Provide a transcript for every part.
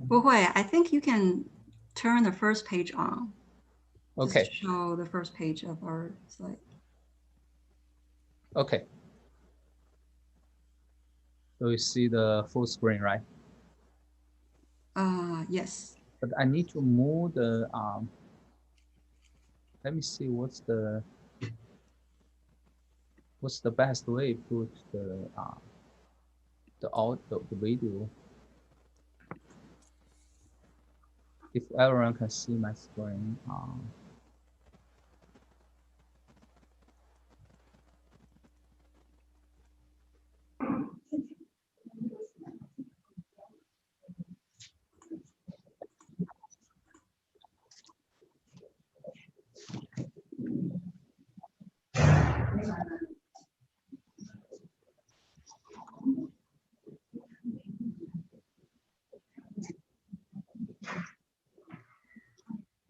不会 I think you can turn the first page on. Okay. Just show the first page of our slide. Okay. So you see the full screen, right? Yes. But I need to move the let me see what's the best way to put the video. If everyone can see my screen.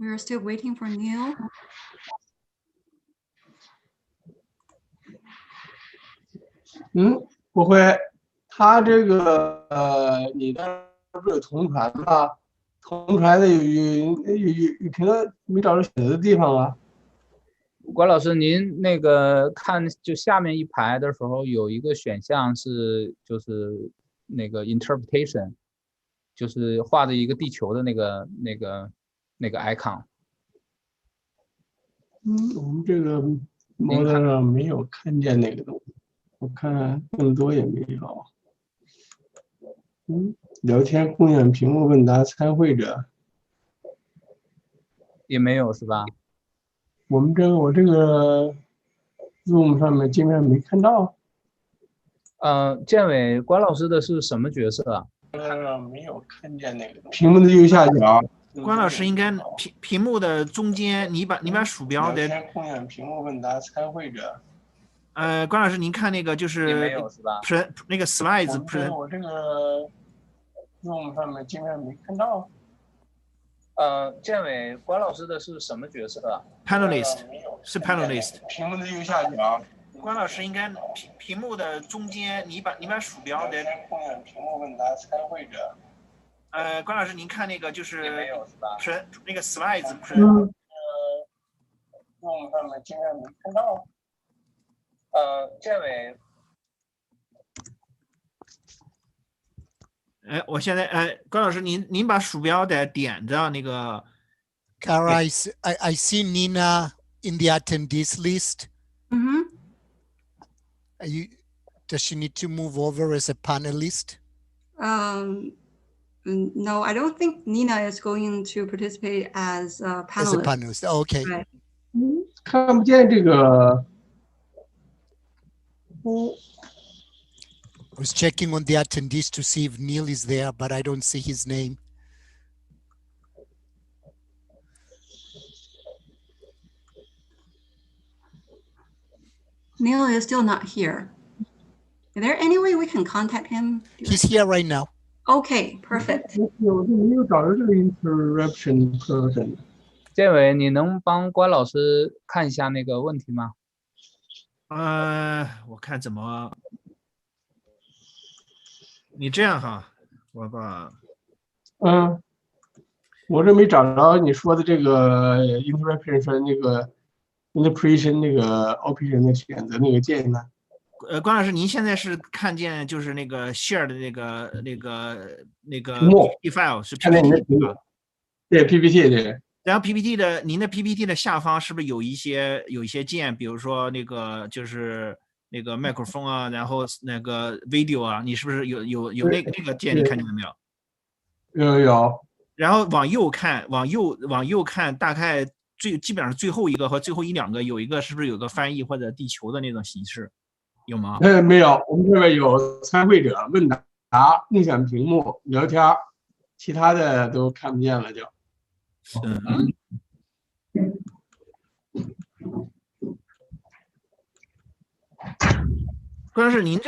We're still waiting for Neil. Mm, 不会，他这个你的不是有同传吗？同传的有评论没找着选择的地方啊。关老师，您那个看就下面一排的时候有一个选项是就是那个 interpretation， 就是画的一个地球的那个icon。我们这个模特上没有看见那个东西，我看更多也没有。聊天共享屏幕问答参会者也没有是吧？我这个 Zoom 上面竟然没看到。建伟，关老师的是什么角色啊？没有看见那个屏幕的右下角。关老师应该屏幕的中间，你把鼠标的共享屏幕问答参会者。关老师，您看那个就是也没有是吧？那个 slides 我这个 Zoom 上面竟然没看到。建伟，关老师的是什么角色啊 ？Panelist 是 panelist。屏幕的右下角。关老师应该屏幕的中间，你把鼠标的共享屏幕问答参会者。关老师，您看那个就是也没有是吧？那个 slides Zoom 上面竟然没看到。建伟。我现在关老师，您把鼠标得点着那个。Kara, I see Nina in the attendees list. Does she need to move over as a panelist? No, I don't think Nina is going to participate as a panelist. As a panelist, okay. Right. 看不见这个。I was checking on the attendees to see if Neil is there, but I don't see his name. Neil is still not here. Is there any way we can contact him? He's here right now. Okay, perfect. 没有找着这个 interruption person。建伟，你能帮关老师看一下那个问题吗？我看怎么。你这样哈，我把。我这没找着你说的这个 interruption 那个 interpretation 那个 operation 的选择那个键呢？关老师，您现在是看见就是那个 share 的那个 PPT file 是 PPT 吧？对 PPT 对。然后 PPT 的您的 PPT 的下方是不是有一些键，比如说那个就是那个麦克风啊，然后那个 video 啊，你是不是有那个键？你看见了没有？有。然后往右看，大概基本上最后一个和最后一两个有一个是不是有个翻译或者地球的那种形式？有吗？没有，我们这边有参会者问答、共享屏幕、聊天，其他的都看不见了就。关老师，您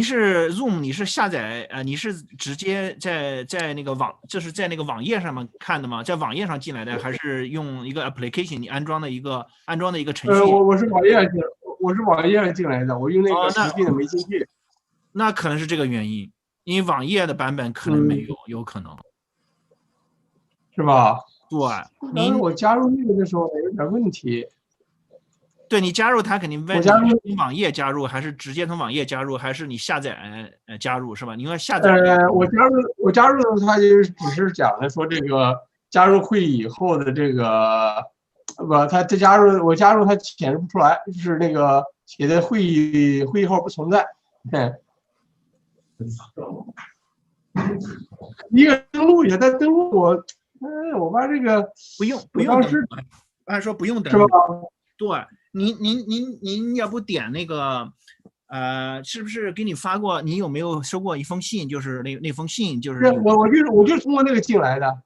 是 Zoom， 你是下载你是直接在那个就是在那个网页上面看的吗？在网页上进来的，还是用一个 application 你安装的一个程序？我是网页上进来的，我用那个实际的没进去。那可能是这个原因，因为网页的版本可能没有，有可能。是吧？对，当时您我加入那个的时候有点问题。对你加入，他肯定问你我加入是从网页加入，还是直接从网页加入，还是你下载加入是吧？你要下载。我加入的时候，他就是只是讲的说这个加入会议以后的这个，不，他我加入他显示不出来，就是那个写的会议号不存在。一个登录也在登录我把这个不用我当时登录，按说不用登是吧录。对，您要不点那个，是不是给你发过？你有没有收过一封信？就是那封信，就是是我就通过那个进来的。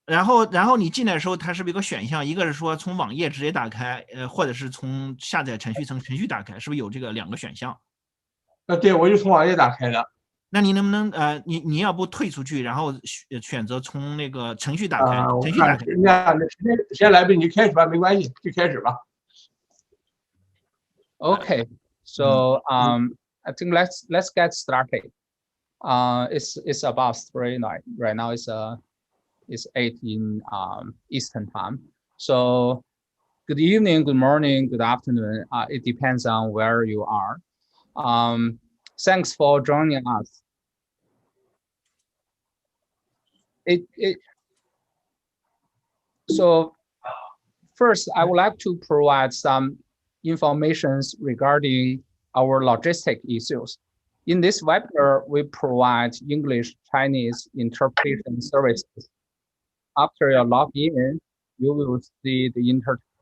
然后你进来的时候，它是不是有个选项？一个是说从网页直接打开，或者是从下载程序从程序打开，是不是有这个2个选项？对，我就从网页打开的。那你能不能你要不退出去，然后选择从那个程序打开？我程序打开。那时间来不及，你开始吧，没关系，就开始吧。Okay, so I think let's get started. It's about 3 right now. It's 8 in Eastern time. So good evening, good morning, good afternoon. It depends on where you are. Thanks for joining us. So first, I would like to provide some information regarding our logistic issues. In this webinar, we provide English Chinese interpretation services. After you log in, you will see the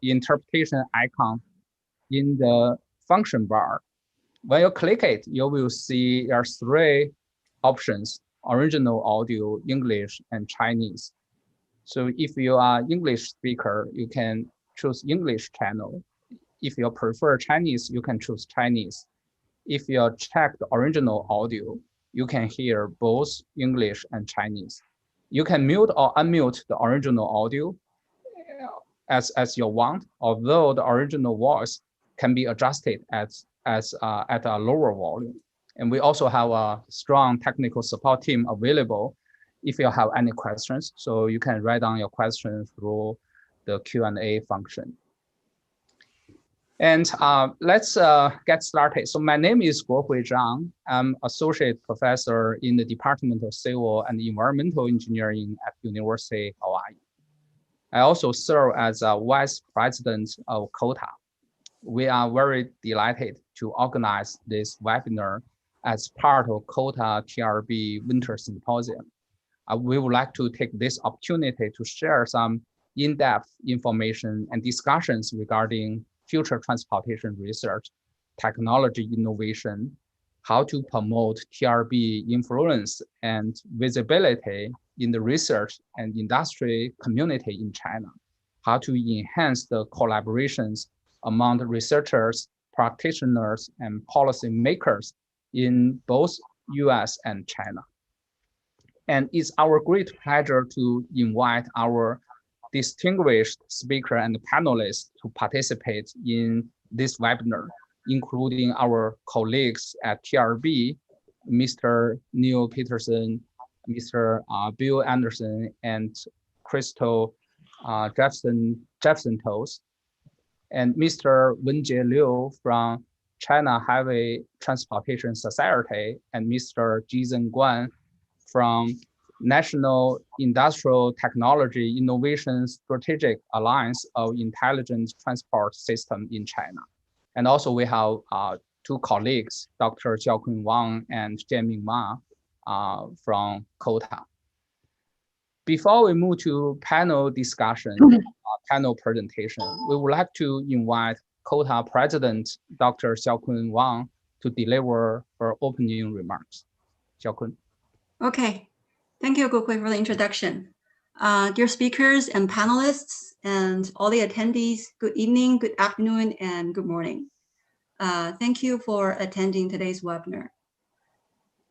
interpretation icon in the function bar. When you click it, you will see there are 3 options: original audio, English, and Chinese. So if you are English speaker, you can choose English channel. If you prefer Chinese, you can choose Chinese. If you check the original audio, you can hear both English and Chinese. You can mute or unmute the original audio as you want, although the original voice can be adjusted at a lower volume. And we also have a strong technical support team available if you have any questions. So you can write down your question through the Q&A function. And let's get started. So my name is Guohui Zhang. I'm associate professor in the Department of Civil and Environmental Engineering at University of Hawaii. I also serve as a vice president of COTA. We are very delighted to organize this webinar as part of COTA TRB Winter Symposium. We would like to take this opportunity to share some in-depth information and discussions regarding future transportation research, technology innovation, how to promote TRB influence and visibility in the research and industry community in China, how to enhance the collaborations among the researchers, practitioners, and policymakers in both US and China. And it's our great pleasure to invite our distinguished speaker and panelists to participate in this webinar, including our colleagues at TRB, Mr. Neil Peterson, Mr. Bill Anderson, and Crystal Jefferson Toes, and Mr. Wenjie Liu from China Highway Transportation Society, and Mr. Jizhen Guan from National Industrial Technology Innovation Strategic Alliance of Intelligent Transport System in China. And also we have 2 colleagues, Dr. Xiaokun Wang and Jianming Ma from COTA. Before we move to panel discussion, panel presentation, we would like to invite COTA President, Dr. Xiaokun Wang, to deliver her opening remarks. Xiaokun. Okay, thank you, Guohui, for the introduction. Dear speakers and panelists and all the attendees, good evening, good afternoon, and good morning. Thank you for attending today's webinar.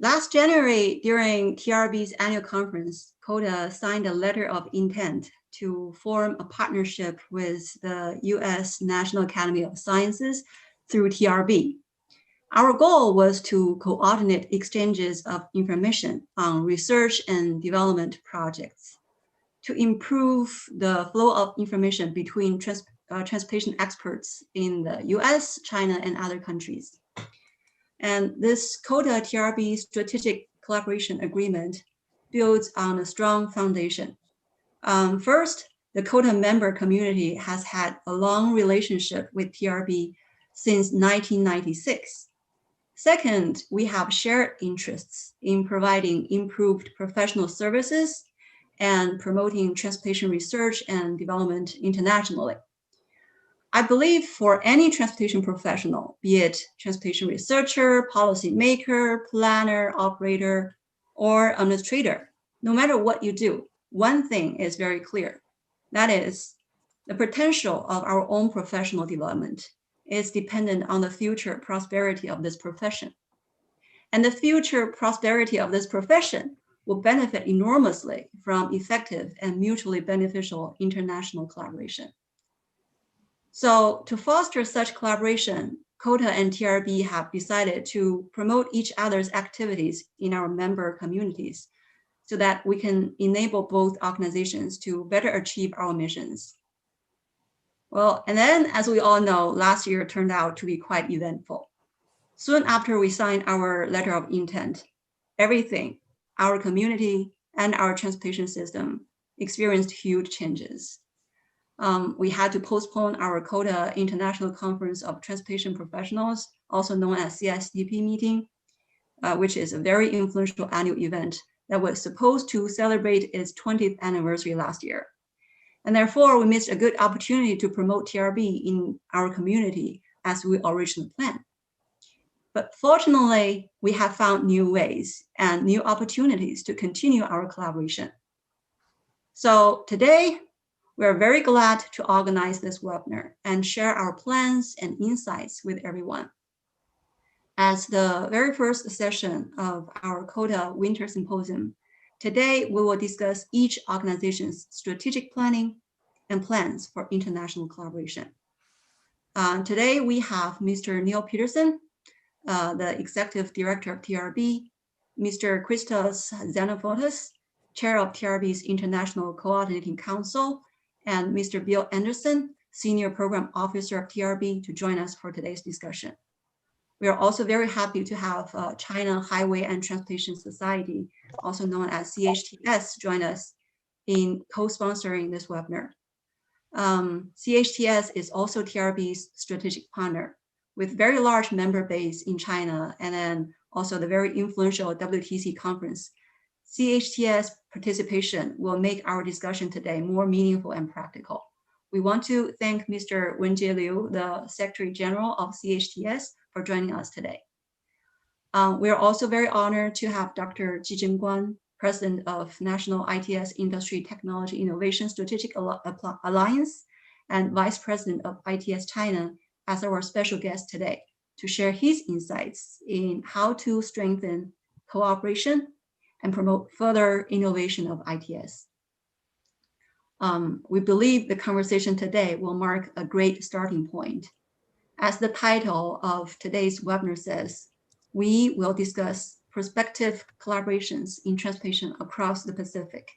Last January, during TRB's annual conference, COTA signed a letter of intent to form a partnership with the US National Academy of Sciences through TRB. Our goal was to coordinate exchanges of information on research and development projects, to improve the flow of information between transplantation experts in the US, China, and other countries. And this COTA TRB strategic collaboration agreement builds on a strong foundation. First, the COTA member community has had a long relationship with TRB since 1996. Second, we have shared interests in providing improved professional services and promoting transplantation research and development internationally. I believe for any transplantation professional, be it transplantation researcher, policymaker, planner, operator, or administrator, no matter what you do, one thing is very clear. That is, the potential of our own professional development is dependent on the future prosperity of this profession. And the future prosperity of this profession will benefit enormously from effective and mutually beneficial international collaboration. So to foster such collaboration, COTA and TRB have decided to promote each other's activities in our member communities so that we can enable both organizations to better achieve our missions. Well, and then as we all know, last year turned out to be quite eventful. Soon after we signed our letter of intent, everything, our community and our transplantation system experienced huge changes. We had to postpone our COTA International Conference of Transplantation Professionals, also known as CSTP meeting, which is a very influential annual event that was supposed to celebrate its 20th anniversary last year. And therefore, we missed a good opportunity to promote TRB in our community as we originally planned. But fortunately, we have found new ways and new opportunities to continue our collaboration. So today, we are very glad to organize this webinar and share our plans and insights with everyone. As the very first session of our COTA Winter Symposium, today we will discuss each organization's strategic planning and plans for international collaboration. Today we have Mr. Neil Peterson, the Executive Director of TRB, Mr. Christos Xenophotos, Chair of TRB's International Coordinating Council, and Mr. Bill Anderson, Senior Program Officer of TRB, to join us for today's discussion. We are also very happy to have China Highway and Transportation Society, also known as CHTS, join us in co-sponsoring this webinar. CHTS is also TRB's strategic partner with very large member base in China, and then also the very influential WTC conference. CHTS participation will make our discussion today more meaningful and practical. We want to thank Mr. Wenjie Liu, the Secretary General of CHTS, for joining us today. We are also very honored to have Dr. Jizhen Guan, President of National ITS Industry Technology Innovation Strategic Alliance and Vice President of ITS China, as our special guest today to share his insights in how to strengthen cooperation and promote further innovation of ITS. We believe the conversation today will mark a great starting point. As the title of today's webinar says, we will discuss prospective collaborations in transplantation across the Pacific.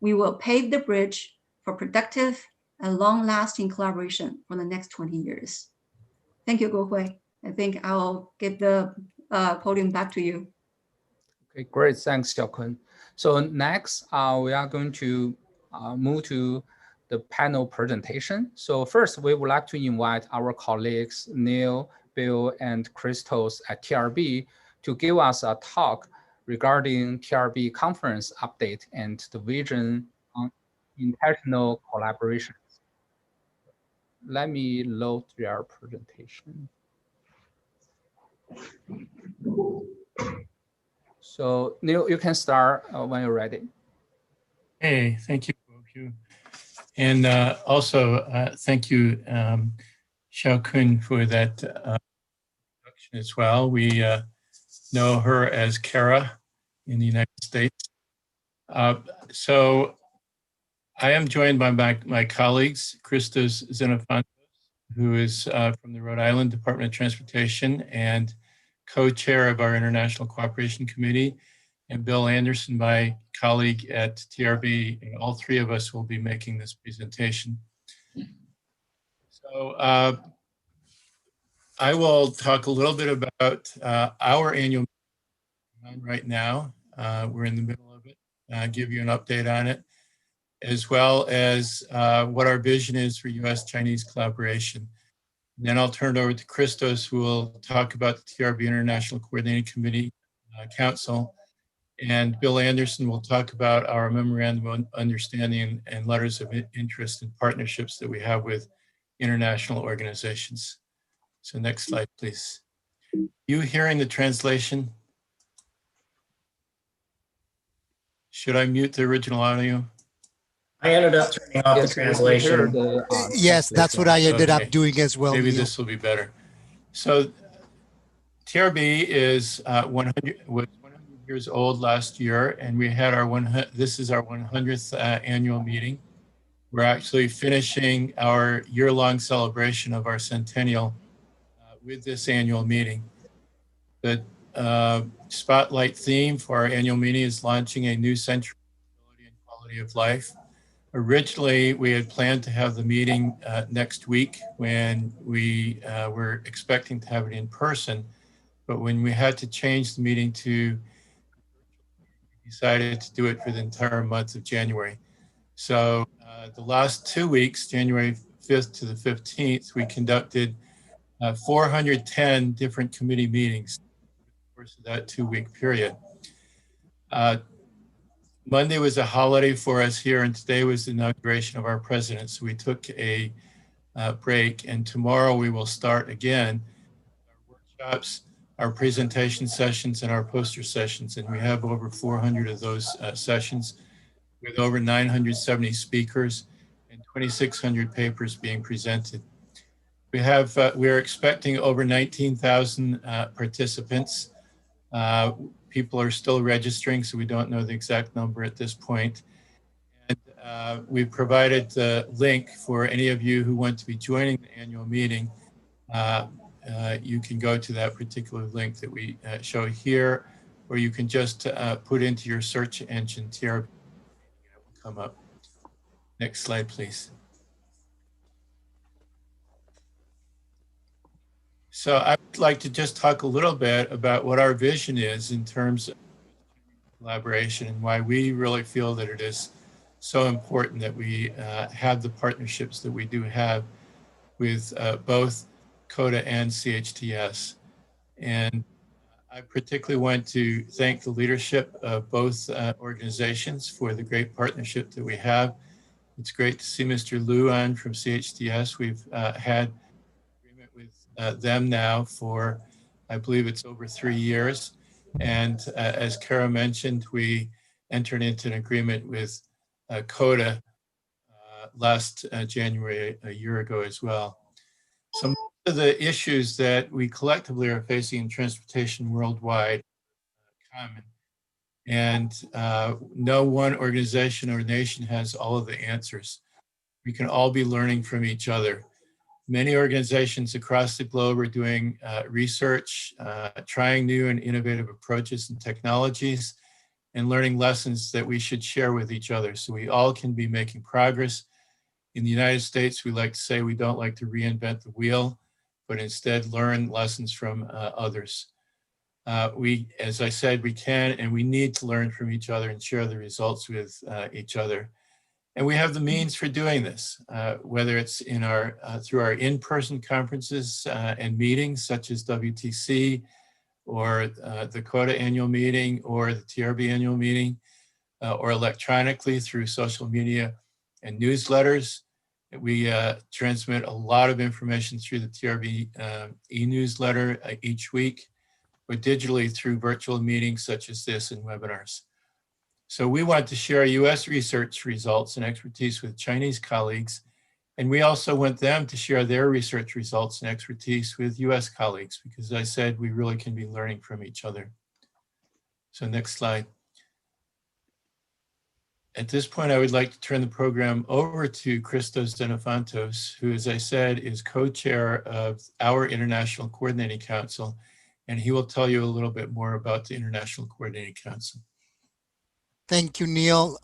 We will pave the bridge for productive and long-lasting collaboration for the next 20 years. Thank you, Guohui. I think I'll give the podium back to you. Okay, great. Thanks, Xiaokun. So next, we are going to move to the panel presentation. So first, we would like to invite our colleagues, Neil, Bill, and Christos at TRB to give us a talk regarding TRB conference update and the vision on international collaboration. Let me load their presentation. So Neil, you can start when you're ready. Hey, thank you. And also thank you, Xiaokun, for that introduction as well. We know her as Kara in the United States. So I am joined by my colleagues, Christos Xenophantos, who is from the Rhode Island Department of Transportation, and co-chair of our International Cooperation Committee, and Bill Anderson, my colleague at TRB. And all three of us will be making this presentation. So I will talk a little bit about our annual meeting right now. We're in the middle of it. Give you an update on it, as well as what our vision is for U.S.-Chinese collaboration. And then I'll turn it over to Christos, who will talk about the TRB International Coordinating Committee Council. And Bill Anderson will talk about our memorandum of understanding and letters of interest and partnerships that we have with international organizations. So next slide, please. You hearing the translation? Should I mute the original audio? I ended up turning off the translation. Yes, that's what I ended up doing as well. Maybe Neil. this will be better. So TRB is 100 years old last year, and we had our this is our 100th annual meeting. We're actually finishing our year-long celebration of our centennial with this annual meeting. The spotlight theme for our annual meeting is launching a new century of stability and quality of life. Originally, we had planned to have the meeting next week when we were expecting to have it in person, but when we had to change the meeting to, we decided to do it for the entire month of January. So the last 2 weeks, January 5th to the 15th, we conducted 410 different committee meetings over the course of that 2-week period. Monday was a holiday for us here, and today was the inauguration of our president. So we took a break, and tomorrow we will start again our workshops, our presentation sessions, and our poster sessions. And we have over 400 of those sessions with over 970 speakers and 2,600 papers being presented. We're expecting over 19,000 participants. People are still registering, so we don't know the exact number at this point. And we've provided the link for any of you who want to be joining the annual meeting. You can go to that particular link that we show here, or you can just put into your search engine TRB, and it will come up. Next slide, please. So I would like to just talk a little bit about what our vision is in terms of collaboration and why we really feel that it is so important that we have the partnerships that we do have with both COTA and CHTS. And I particularly want to thank the leadership of both organizations for the great partnership that we have. It's great to see Mr. Liu on from CHTS. We've had agreement with them now for, I believe it's over 3 years. And as Kara mentioned, we entered into an agreement with COTA last January, a year ago as well. Some of the issues that we collectively are facing in transportation worldwide are common. And no one organization or nation has all of the answers. We can all be learning from each other. Many organizations across the globe are doing research, trying new and innovative approaches and technologies, and learning lessons that we should share with each other so we all can be making progress. In the United States, we like to say we don't like to reinvent the wheel, but instead learn lessons from others. As I said, we can and we need to learn from each other and share the results with each other. And we have the means for doing this, whether it's in through our in-person conferences and meetings such as WTC or the COTA annual meeting or the TRB annual meeting, or electronically through social media and newsletters. We transmit a lot of information through the TRB e-newsletter each week, or digitally through virtual meetings such as this and webinars. So we want to share US research results and expertise with Chinese colleagues, and we also want them to share their research results and expertise with US colleagues, because as I said, we really can be learning from each other. So next slide. At this point, I would like to turn the program over to Christos Xenophontos, who, as I said, is co-chair of our International Coordinating Council. and he will tell you a little bit more about the International Coordinating Council. Thank you, Neil.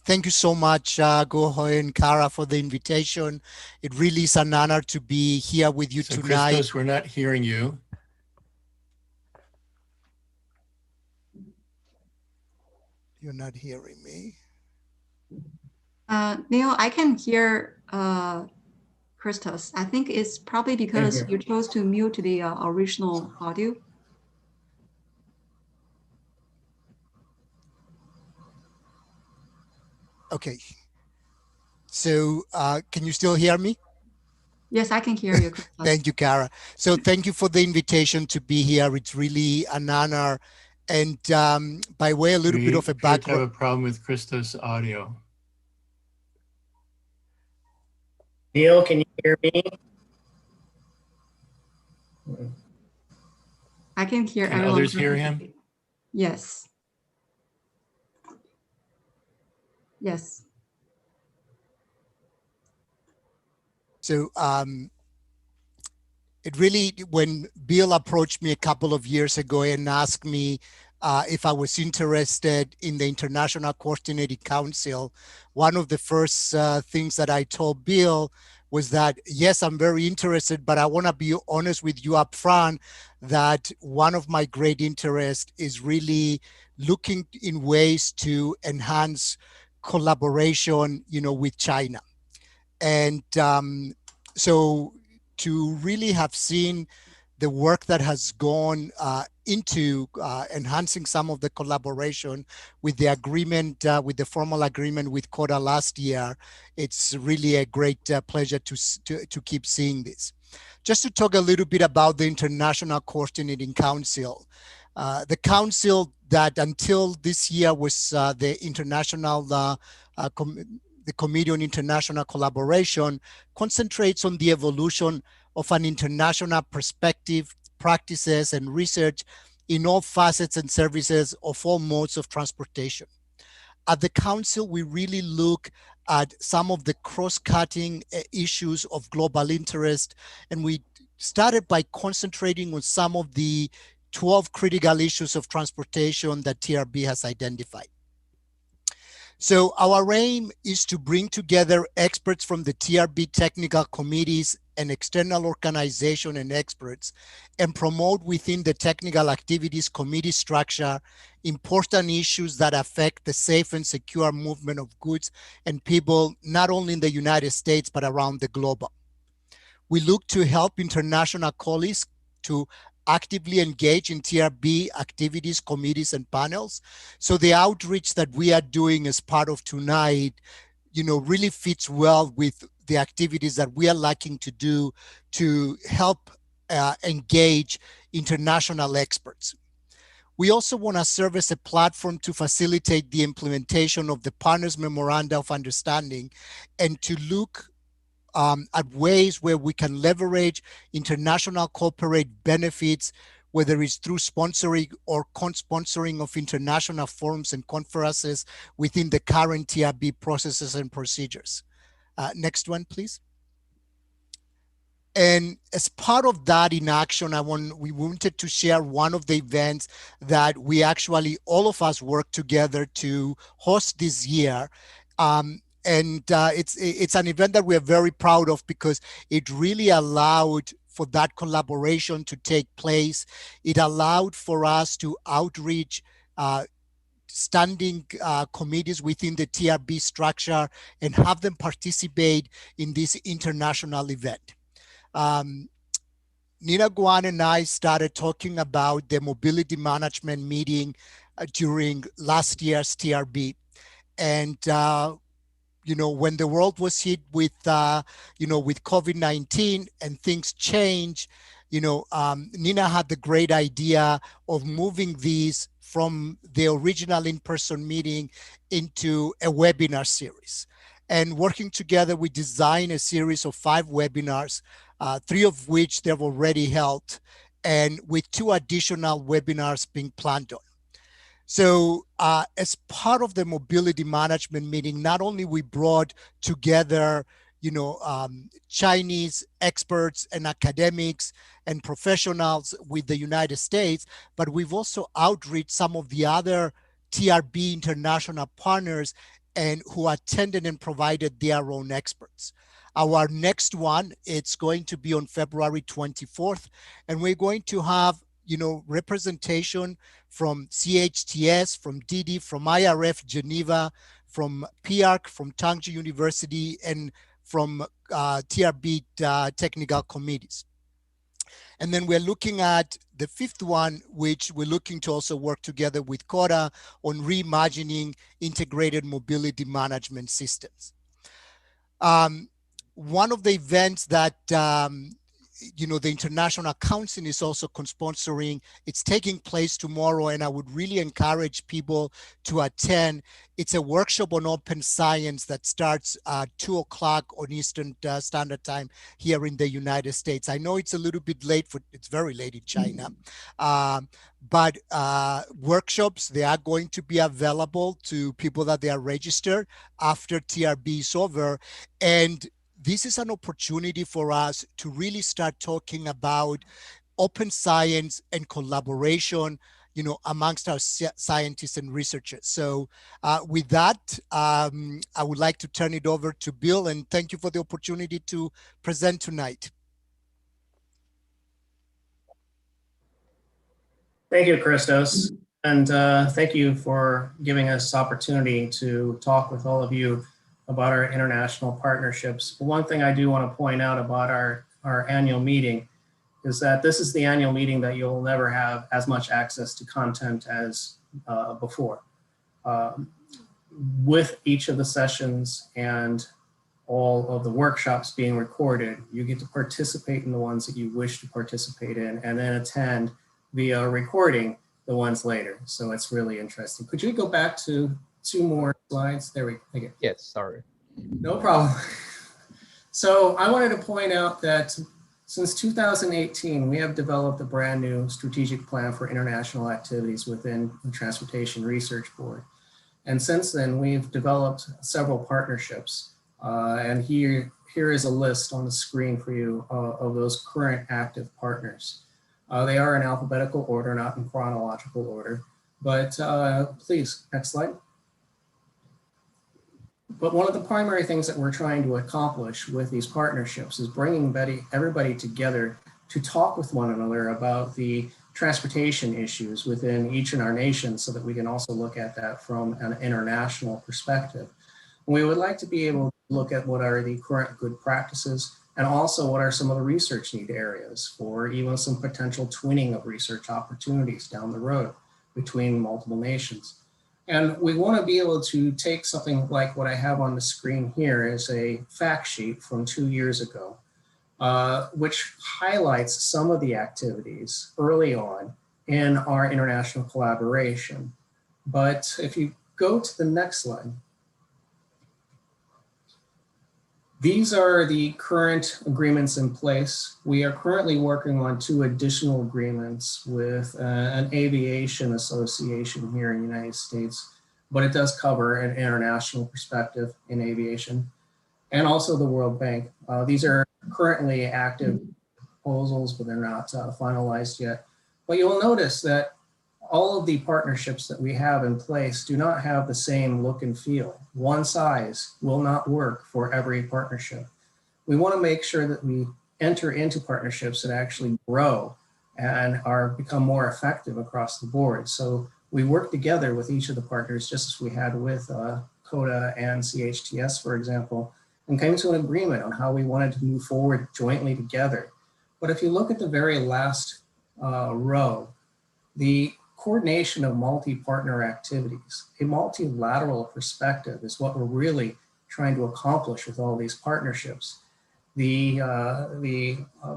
Thank you so much, Gohoi and Kara, for the invitation. It really is an honor to be here with you So tonight. Christos, we're not hearing you. You're not hearing me. Neil, I can hear Christos. I think it's probably because you chose to mute the original audio. Okay. So can you still hear me? Yes, I can hear you, Christos. Thank you, Kara. So thank you for the invitation to be here. It's really an honor. And by way, a little bit of a appear to have background. a problem with Christos' audio. Neil, can you hear me? I can hear Can everyone. others hear him? Yes. Yes. So it really, when Bill approached me a couple of years ago and asked me if I was interested in the International Coordinating Council, one of the first things that I told Bill was that, yes, I'm very interested, but I want to be honest with you up front that one of my great interests is really looking in ways to enhance collaboration, with China. And so to really have seen the work that has gone into enhancing some of the collaboration with the agreement, with the formal agreement with COTA last year, it's really a great pleasure to keep seeing this. Just to talk a little bit about the International Coordinating Council. The council that until this year was the International the Committee on International Collaboration, concentrates on the evolution of an international perspective, practices, and research in all facets and services of all modes of transportation. At the Council, we really look at some of the cross-cutting issues of global interest, and we started by concentrating on some of the 12 critical issues of transportation that TRB has identified. So our aim is to bring together experts from the TRB technical committees and external organization and experts and promote within the technical activities committee structure important issues that affect the safe and secure movement of goods and people, not only in the United States, but around the globe. We look to help international colleagues to actively engage in TRB activities, committees, and panels. So the outreach that we are doing as part of tonight, really fits well with the activities that we are looking to do to help engage international experts. We also want to serve as a platform to facilitate the implementation of the Partners Memoranda of Understanding and to look at ways where we can leverage international corporate benefits, whether it's through sponsoring or co-sponsoring of international forums and conferences within the current TRB processes and procedures. Next one, please. And as part of that in action, we wanted to share one of the events that we actually, all of us worked together to host this year. It's an event that we're very proud of because it really allowed for that collaboration to take place. It allowed for us to outreach standing committees within the TRB structure and have them participate in this international event. Nina Guan and I started talking about the mobility management meeting during last year's TRB. And when the world was hit with, with COVID-19 and things changed, Nina had the great idea of moving these from the original in-person meeting into a webinar series. And working together, we designed a series of 5 webinars, 3 of which they've already held, and with 2 additional webinars being planned on. So as part of the mobility management meeting, not only we brought together, Chinese experts and academics and professionals with the United States, but we've also outreached some of the other TRB international partners and who attended and provided their own experts. Our next one, it's going to be on February 24th, and we're going to have, representation from CHTS, from DD, from IRF Geneva, from PRC, from Tangji University, and from TRB technical committees. And then we're looking at the fifth one, which we're looking to also work together with COTA on reimagining integrated mobility management systems. One of the events that the International Council is also sponsoring, it's taking place tomorrow, and I would really encourage people to attend. It's a workshop on open science that starts at 2 o'clock on Eastern Standard Time here in the United States. I know it's a little bit late, it's very late in China, but workshops, they are going to be available to people that they are registered after TRB is over. And this is an opportunity for us to really start talking about open science and collaboration, amongst our scientists and researchers. So with that, I would like to turn it over to Bill, and thank you for the opportunity to present tonight. Thank you, Christos. And thank you for giving us opportunity to talk with all of you about our international partnerships. One thing I do want to point out about our annual meeting is that this is the annual meeting that you'll never have as much access to content as before. With each of the sessions and all of the workshops being recorded, you get to participate in the ones that you wish to participate in, and then attend via recording the ones later. So it's really interesting. Could you go back to 2 more slides? There we go. Yes, sorry. No problem. So I wanted to point out that since 2018, we have developed a brand new strategic plan for international activities within the Transportation Research Board. And since then, we've developed several partnerships. And here is a list on the screen for you of those current active partners. They are in alphabetical order, not in chronological order. But please, next slide. But one of the primary things that we're trying to accomplish with these partnerships is bringing everybody together to talk with one another about the transportation issues within each of our nations, so that we can also look at that from an international perspective. And we would like to be able to look at what are the current good practices, and also what are some of the research need areas for even some potential twinning of research opportunities down the road between multiple nations. And we want to be able to take something like what I have on the screen here as a fact sheet from 2 years ago, which highlights some of the activities early on in our international collaboration. But if you go to the next slide, these are the current agreements in place. We are currently working on 2 additional agreements with an aviation association here in the United States, but it does cover an international perspective in aviation, and also the World Bank. These are currently active proposals, but they're not finalized yet. But you'll notice that all of the partnerships that we have in place do not have the same look and feel. One size will not work for every partnership. We want to make sure that we enter into partnerships that actually grow and become more effective across the board. So we work together with each of the partners, just as we had with COTA and CHTS, for example, and came to an agreement on how we wanted to move forward jointly together. But if you look at the very last row, the coordination of multi-partner activities, a multilateral perspective is what we're really trying to accomplish with all these partnerships. The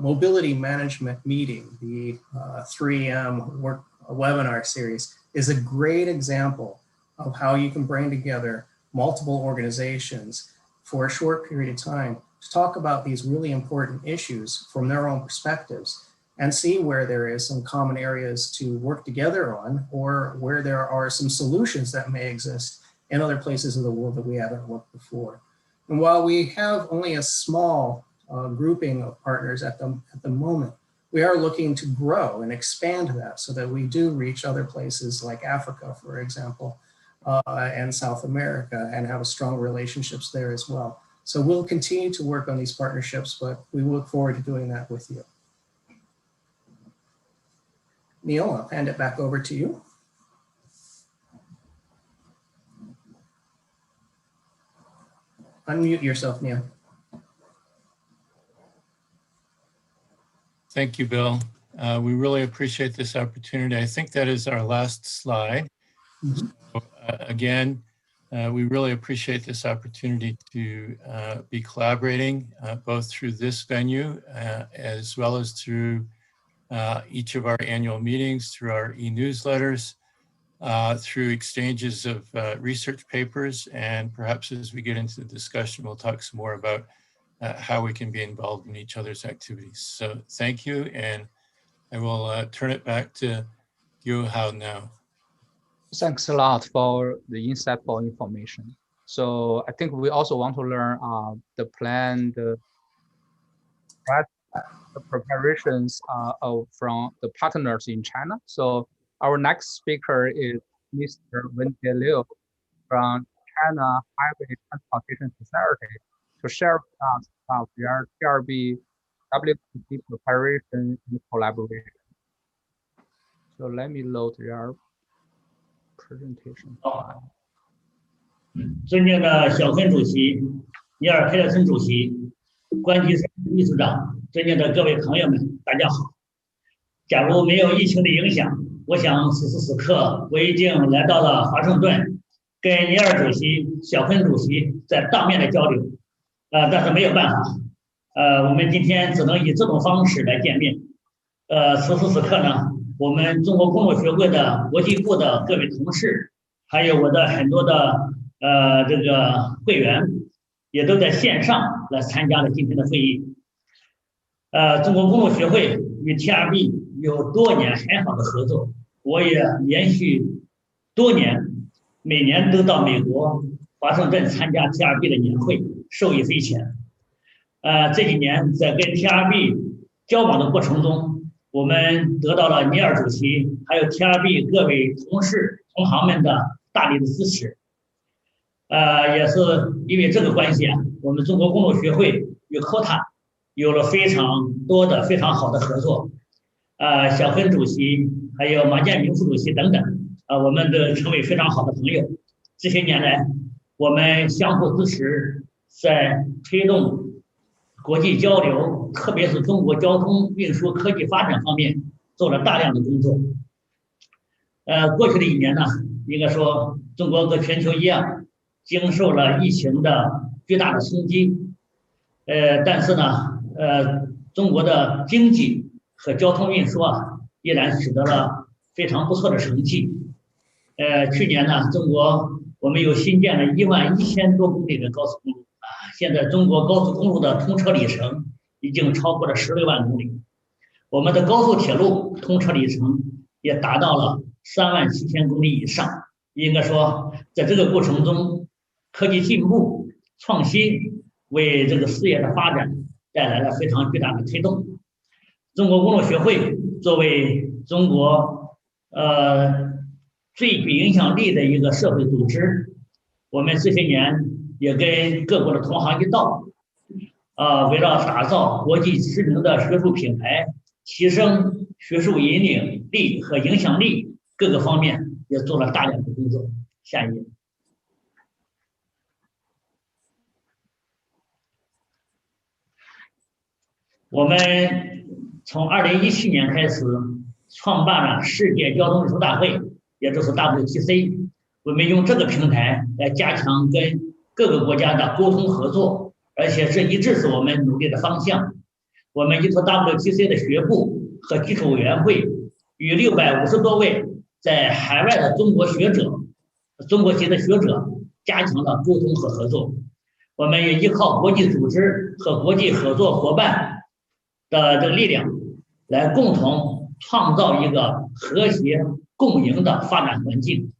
mobility management meeting, the 3M webinar series, is a great example of how you can bring together multiple organizations for a short period of time to talk about these really important issues from their own perspectives, and see where there is some common areas to work together on, or where there are some solutions that may exist in other places of the world that we haven't worked before. And while we have only a small grouping of partners at the moment, we are looking to grow and expand that so that we do reach other places like Africa, for example, and South America, and have strong relationships there as well. So we'll continue to work on these partnerships, but we look forward to doing that with you. Neil, I'll hand it back over to you. Unmute yourself, Neil. Thank you, Bill. We really appreciate this opportunity. I think that is our last slide. Mm-hmm. So, again, we really appreciate this opportunity to be collaborating both through this venue as well as through each of our annual meetings, through our e-newsletters, through exchanges of research papers, and perhaps as we get into the discussion, we'll talk some more about how we can be involved in each other's activities. So thank you, and I will turn it back to you, Hao, now. Thanks a lot for the insightful information. So I think we also want to learn the plan, the preparations from the partners in China. So our next speaker is Mr. Wenjie Liu from China Highway Transportation Society to share with us about their TRB WTC preparation and collaboration. So let me load their presentation file. 尊敬的小芬主席、尼尔·佩勒森主席、关吉秘书长、尊敬的各位朋友们，大家好。假如没有疫情的影响，我想此时此刻我已经来到了华盛顿，跟尼尔主席、小芬主席在当面的交流。但是没有办法，我们今天只能以这种方式来见面。此时此刻呢，我们中国公路学会的国际部的各位同事，还有我的很多的这个会员，也都在线上来参加了今天的会议。中国公路学会与 TRB 有多年很好的合作，我也连续多年每年都到美国华盛顿参加 TRB 的年会，受益匪浅。这几年在跟 TRB 交往的过程中，我们得到了尼尔主席还有 TRB 各位同事同行们的大力的支持。也是因为这个关系啊，我们中国公路学会与 COTA 有了非常多的非常好的合作。小芬主席还有马建明副主席等等，我们都成为非常好的朋友。这些年来，我们相互支持，在推动国际交流，特别是中国交通运输科技发展方面做了大量的工作。过去的一年呢，应该说中国和全球一样，经受了疫情的巨大的冲击。但是呢，中国的经济和交通运输啊，依然取得了非常不错的成绩。去年呢，中国我们又新建了11000多公里的高速公路啊，现在中国高速公路的通车里程已经超过了16万公里，我们的高速铁路通车里程也达到了37000公里以上。应该说，在这个过程中，科技进步、创新为这个事业的发展带来了非常巨大的推动。中国公路学会作为中国最具影响力的一个社会组织，我们这些年也跟各国的同行一道，围绕打造国际知名的学术品牌，提升学术引领力和影响力各个方面也做了大量的工作。下一页。我们从2017年开始创办了世界交通运输大会，也就是 WTC。我们用这个平台来加强跟各个国家的沟通合作，而且这一直是我们努力的方向。我们依托 WTC 的学部和基础委员会，与650多位在海外的中国学者、中国籍的学者加强了沟通和合作。我们也依靠国际组织和国际合作伙伴的这个力量，来共同创造一个和谐共赢的发展环境。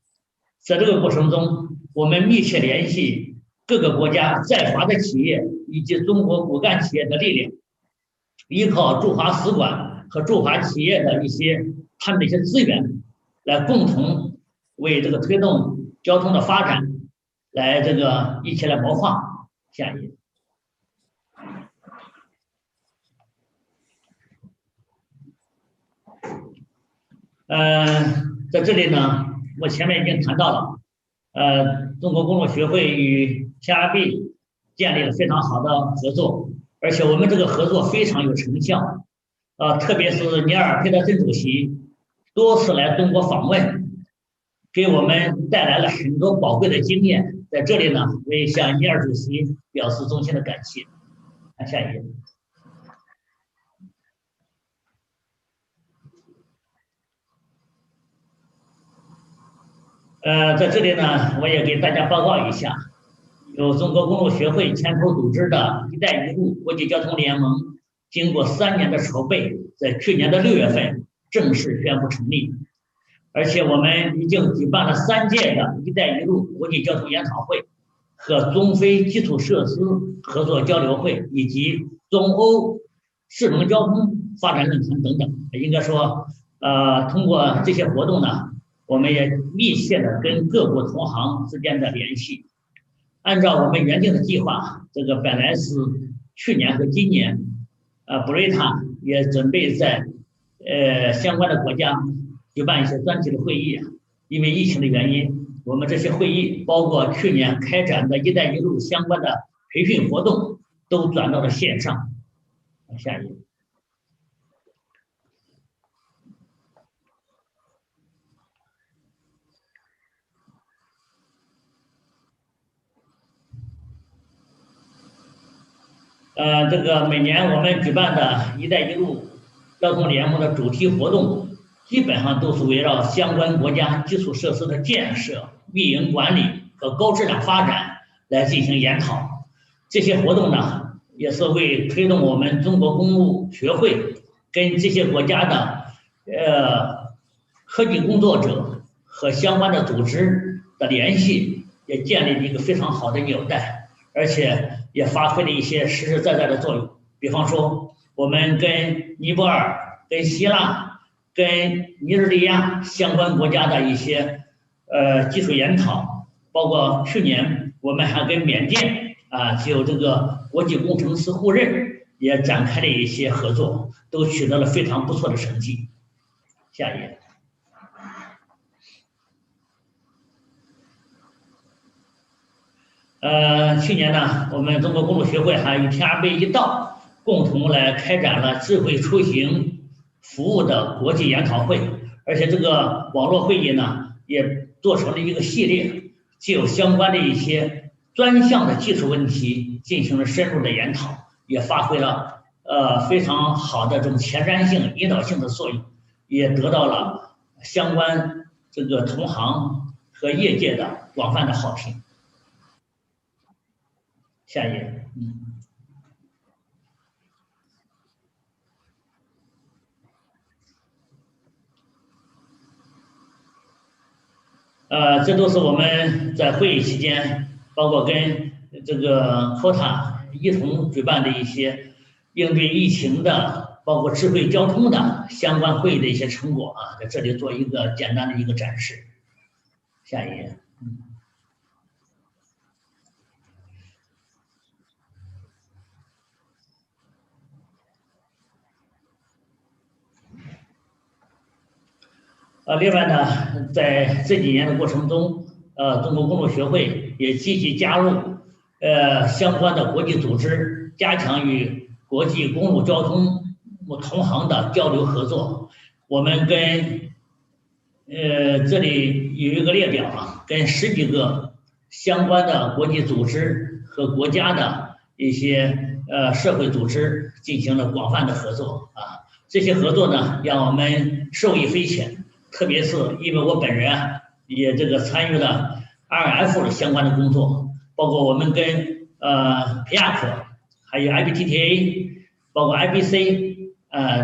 在这个过程中，我们密切联系各个国家在华的企业以及中国骨干企业的力量，依靠驻华使馆和驻华企业的他们的一些资源，来共同为这个推动交通的发展，来一起来谋划。下一页。在这里呢，我前面已经谈到了，中国公路学会与 TRB 建立了非常好的合作，而且我们这个合作非常有成效，特别是尼尔·佩德森主席多次来中国访问，给我们带来了很多宝贵的经验。在这里呢，我也向尼尔主席表示衷心的感谢。看下一页。在这里呢，我也给大家报告一下，由中国公路学会牵头组织的“一带一路”国际交通联盟，经过3年的筹备，在去年的6月份正式宣布成立。而且我们已经举办了3届的“一带一路”国际交通研讨会和中非基础设施合作交流会，以及中欧智能交通发展论坛等等。应该说，通过这些活动呢，我们也密切的跟各国同行之间的联系。按照我们原定的计划，本来是去年和今年，布瑞塔也准备在相关的国家举办一些专题的会议。因为疫情的原因，我们这些会议包括去年开展的一带一路相关的培训活动都转到了线上。下一页。每年我们举办的一带一路交通联盟的主题活动，基本上都是围绕相关国家基础设施的建设、运营管理和高质量发展来进行研讨。这些活动呢，也是为推动我们中国公路学会跟这些国家的科技工作者和相关的组织的联系，也建立了一个非常好的纽带，而且也发挥了一些实实在在的作用。比方说，我们跟尼泊尔、跟希腊、跟尼日利亚相关国家的一些技术研讨，包括去年我们还跟缅甸就国际工程师互认也展开了一些合作，都取得了非常不错的成绩。下一页。去年呢，我们中国公路学会还与 TRB 一道共同来开展了智慧出行服务的国际研讨会，而且这个网络会议呢，也做成了一个系列，既有相关的一些专项的技术问题进行了深入的研讨，也发挥了非常好的这种前瞻性、引导性的作用，也得到了相关同行和业界的广泛的好评。下一页。这都是我们在会议期间，包括跟COTA 一同举办的一些应对疫情的，包括智慧交通的相关会议的一些成果在这里做一个简单的一个展示。下一页。另外呢，在这几年的过程中，中国公路学会也积极加入相关的国际组织，加强与国际公路交通同行的交流合作。我们跟这里有一个列表跟10几个相关的国际组织和国家的一些社会组织进行了广泛的合作这些合作呢，让我们受益匪浅。特别是因为我本人也参与了 RF 的相关的工作，包括我们跟PIAC 还有 IBTTA 包括 IBC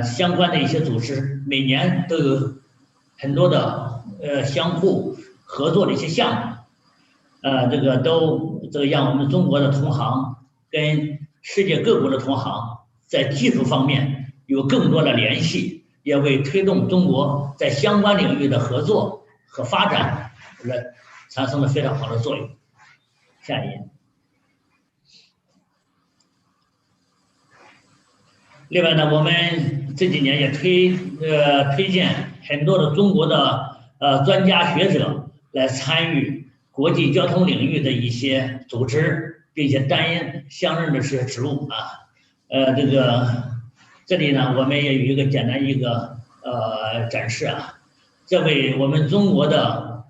相关的一些组织，每年都有很多的相互合作的一些项目。这个都让我们中国的同行跟世界各国的同行在技术方面有更多的联系，也为推动中国在相关领域的合作和发展产生了非常好的作用。下一页。另外呢，我们这几年也推荐很多的中国的专家学者来参与国际交通领域的一些组织，并且担任相应的这些职务啊。这里呢，我们也有一个简单一个展示啊，这为我们中国的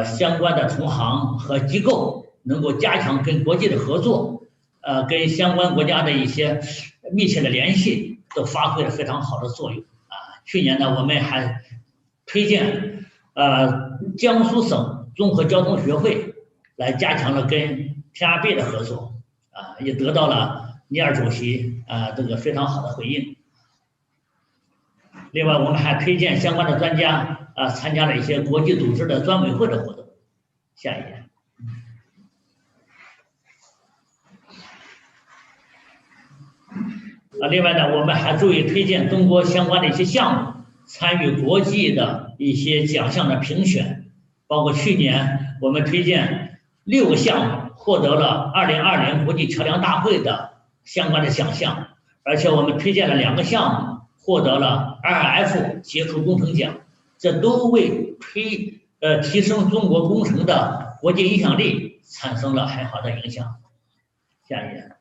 相关的同行和机构能够加强跟国际的合作，跟相关国家的一些密切的联系，都发挥了非常好的作用啊。去年呢，我们还推荐江苏省综合交通学会来加强了跟 TRB 的合作啊，也得到了尼尔主席这个非常好的回应。另外，我们还推荐相关的专家参加了一些国际组织的专委会的活动。下一页。另外呢，我们还注意推荐中国相关的一些项目参与国际的一些奖项的评选，包括去年我们推荐6个项目获得了2020国际桥梁大会的相关的奖项，而且我们推荐了2个项目获得了 RF 杰出工程奖，这都为提升中国工程的国际影响力产生了很好的影响。下一页。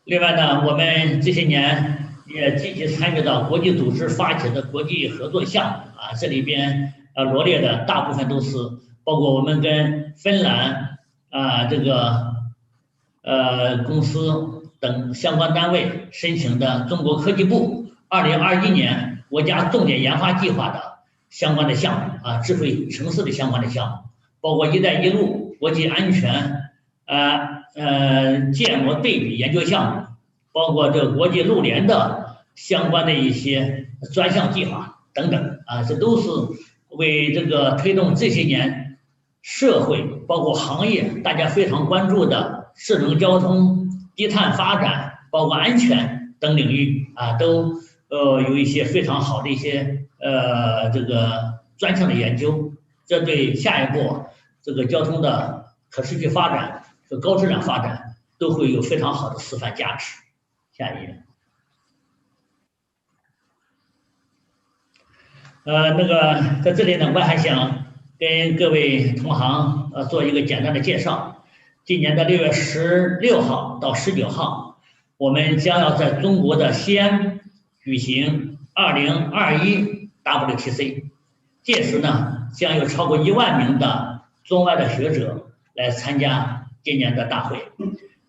另外呢，我们这些年也积极参与到国际组织发起的国际合作项目啊，这里边罗列的大部分都是包括我们跟芬兰公司等相关单位申请的中国科技部2021年国家重点研发计划的相关的项目啊，智慧城市的相关的项目，包括“一带一路”国际安全建模对比研究项目，包括这个国际陆联的相关的一些专项计划等等啊，这都是为这个推动这些年社会包括行业大家非常关注的智能交通、低碳发展，包括安全等领域啊，都有一些非常好的一些这个专项的研究，这对下一步这个交通的可持续发展和高质量发展都会有非常好的示范价值。下一页。在这里呢，我还想跟各位同行做一个简单的介绍。今年的6月16号到19号，我们将要在中国的西安举行2021 WTC， 届时呢，将有超过1万名的中外的学者来参加今年的大会。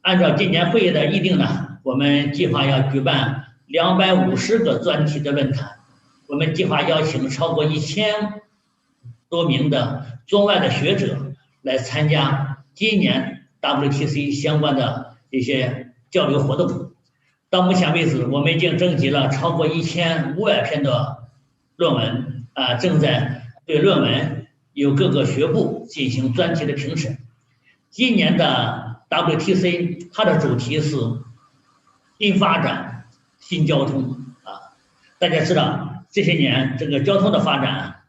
按照今年会议的议定呢，我们计划要举办250个专题的论坛，我们计划邀请超过1000多名的中外的学者来参加今年 WTC 相关的一些交流活动。到目前为止，我们已经征集了超过1500篇的论文正在对论文由各个学部进行专题的评审。今年的 WTC 它的主题是新发展、新交通啊。大家知道这些年这个交通的发展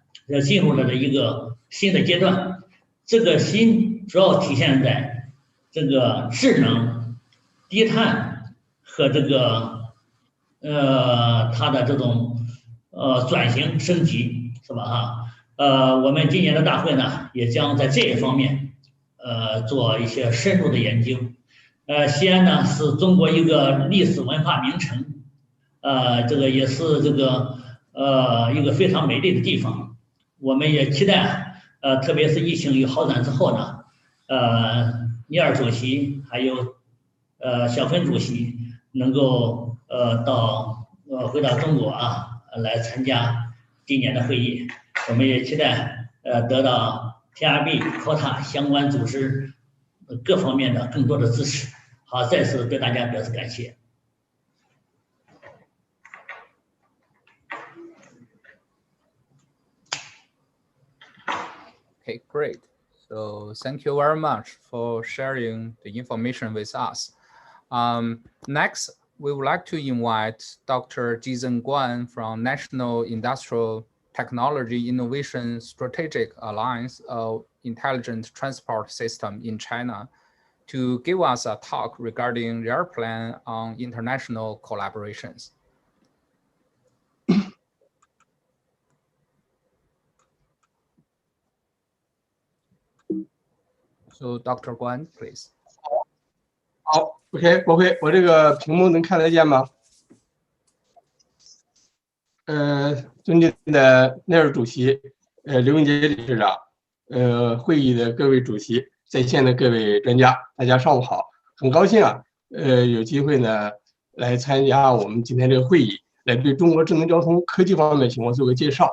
进入了一个新的阶段，这个新主要体现在这个智能、低碳和这个它的这种转型升级，是吧哈？我们今年的大会呢，也将在这一方面做一些深入的研究。西安呢是中国一个历史文化名城，这个也是这个一个非常美丽的地方。我们也期待特别是疫情有好转之后呢，尼尔主席还有小芬主席能够回到中国来参加今年的会议。我们也期待得到 TRB、COTA 相关组织各方面的更多的支持。好，再次对大家表示感谢。Okay, great. So thank you very much for sharing the information with us. Next, we would like to invite Dr. Jizhen Guan from National Industrial Technology Innovation Strategic Alliance of Intelligent Transport System in China to give us a talk regarding their plan on international collaborations. So Dr. Guan, please. 好 ，OK， 我这个屏幕能看得见吗？尊敬的内尔主席，刘永杰理事长，会议的各位主席，在线的各位专家，大家上午好，很高兴啊，有机会呢来参加我们今天这个会议，来对中国智能交通科技方面情况做个介绍。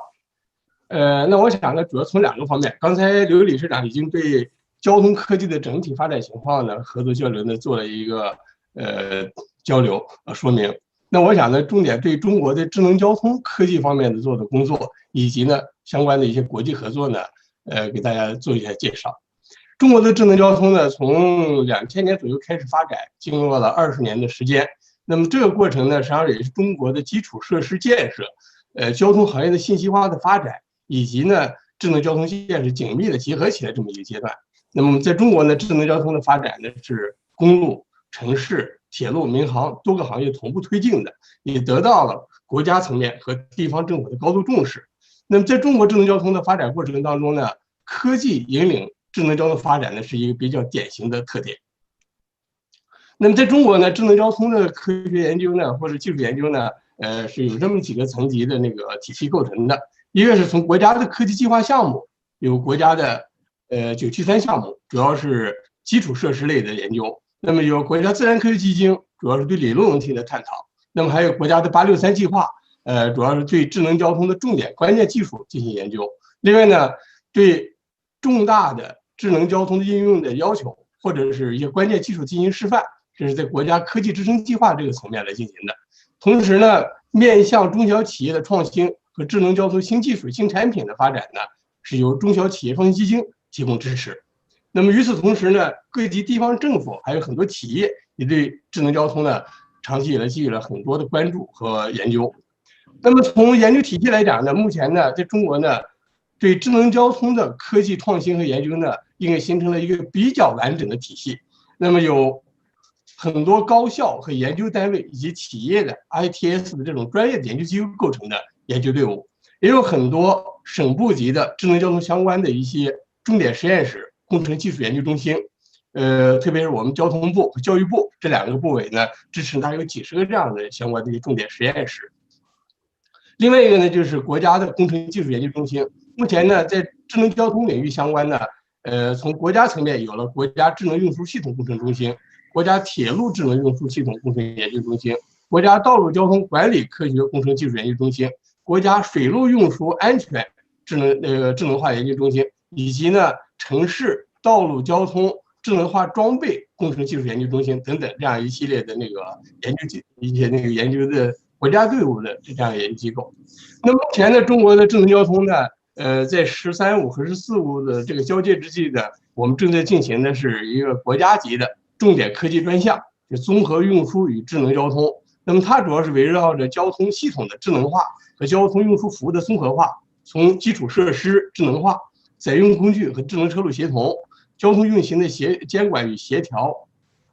那我想呢，主要从2个方面，刚才刘理事长已经对交通科技的整体发展情况呢，合作交流呢做了一个交流说明。那我想呢，重点对中国的智能交通科技方面的做的工作，以及呢相关的一些国际合作呢，给大家做一下介绍。中国的智能交通呢，从2000年左右开始发展，经过了20年的时间。那么这个过程呢，实际上也是中国的基础设施建设，交通行业的信息化的发展，以及呢智能交通建设紧密的结合起来这么一个阶段。那么在中国呢，智能交通的发展呢是公路、城市、铁路、民航多个行业同步推进的，也得到了国家层面和地方政府的高度重视。那么在中国智能交通的发展过程当中呢，科技引领智能交通发展呢是一个比较典型的特点。那么在中国呢，智能交通的科学研究呢，或者技术研究呢，是有这么几个层级的那个体系构成的。一个是从国家的科技计划项目，有国家的973项目，主要是基础设施类的研究。那么有国家自然科学基金，主要是对理论问题的探讨。那么还有国家的863计划，主要是对智能交通的重点关键技术进行研究。另外呢，对重大的智能交通的应用的要求，或者是一些关键技术进行示范，这是在国家科技支撑计划这个层面来进行的。同时呢，面向中小企业的创新和智能交通新技术、新产品的发展呢，是由中小企业创新基金提供支持。那么与此同时呢，各级地方政府还有很多企业也对智能交通呢，长期以来给予了很多的关注和研究。那么从研究体系来讲呢，目前呢，在中国呢，对智能交通的科技创新和研究呢，应该形成了一个比较完整的体系。那么有很多高校和研究单位以及企业的 ITS 的这种专业的研究机构构成的研究队伍，也有很多省部级的智能交通相关的一些重点实验室、工程技术研究中心，特别是我们交通部和教育部这2个部委呢，支持大概有几10个这样的相关的一些重点实验室。另外一个呢，就是国家的工程技术研究中心。目前呢，在智能交通领域相关的，从国家层面有了国家智能运输系统工程中心、国家铁路智能运输系统工程研究中心、国家道路交通管理科学工程技术研究中心、国家水路运输安全智能化研究中心，以及呢城市道路交通智能化装备工程技术研究中心等等这样一系列的那个研究的国家队伍的这样研究机构。那目前呢，中国的智能交通呢，在“13+5”和“14+5”的这个交界之际呢，我们正在进行的是一个国家级的重点科技专项，就综合运输与智能交通。那么它主要是围绕着交通系统的智能化和交通运输服务的综合化，从基础设施智能化、载用工具和智能车路协同、交通运行的监管与协调、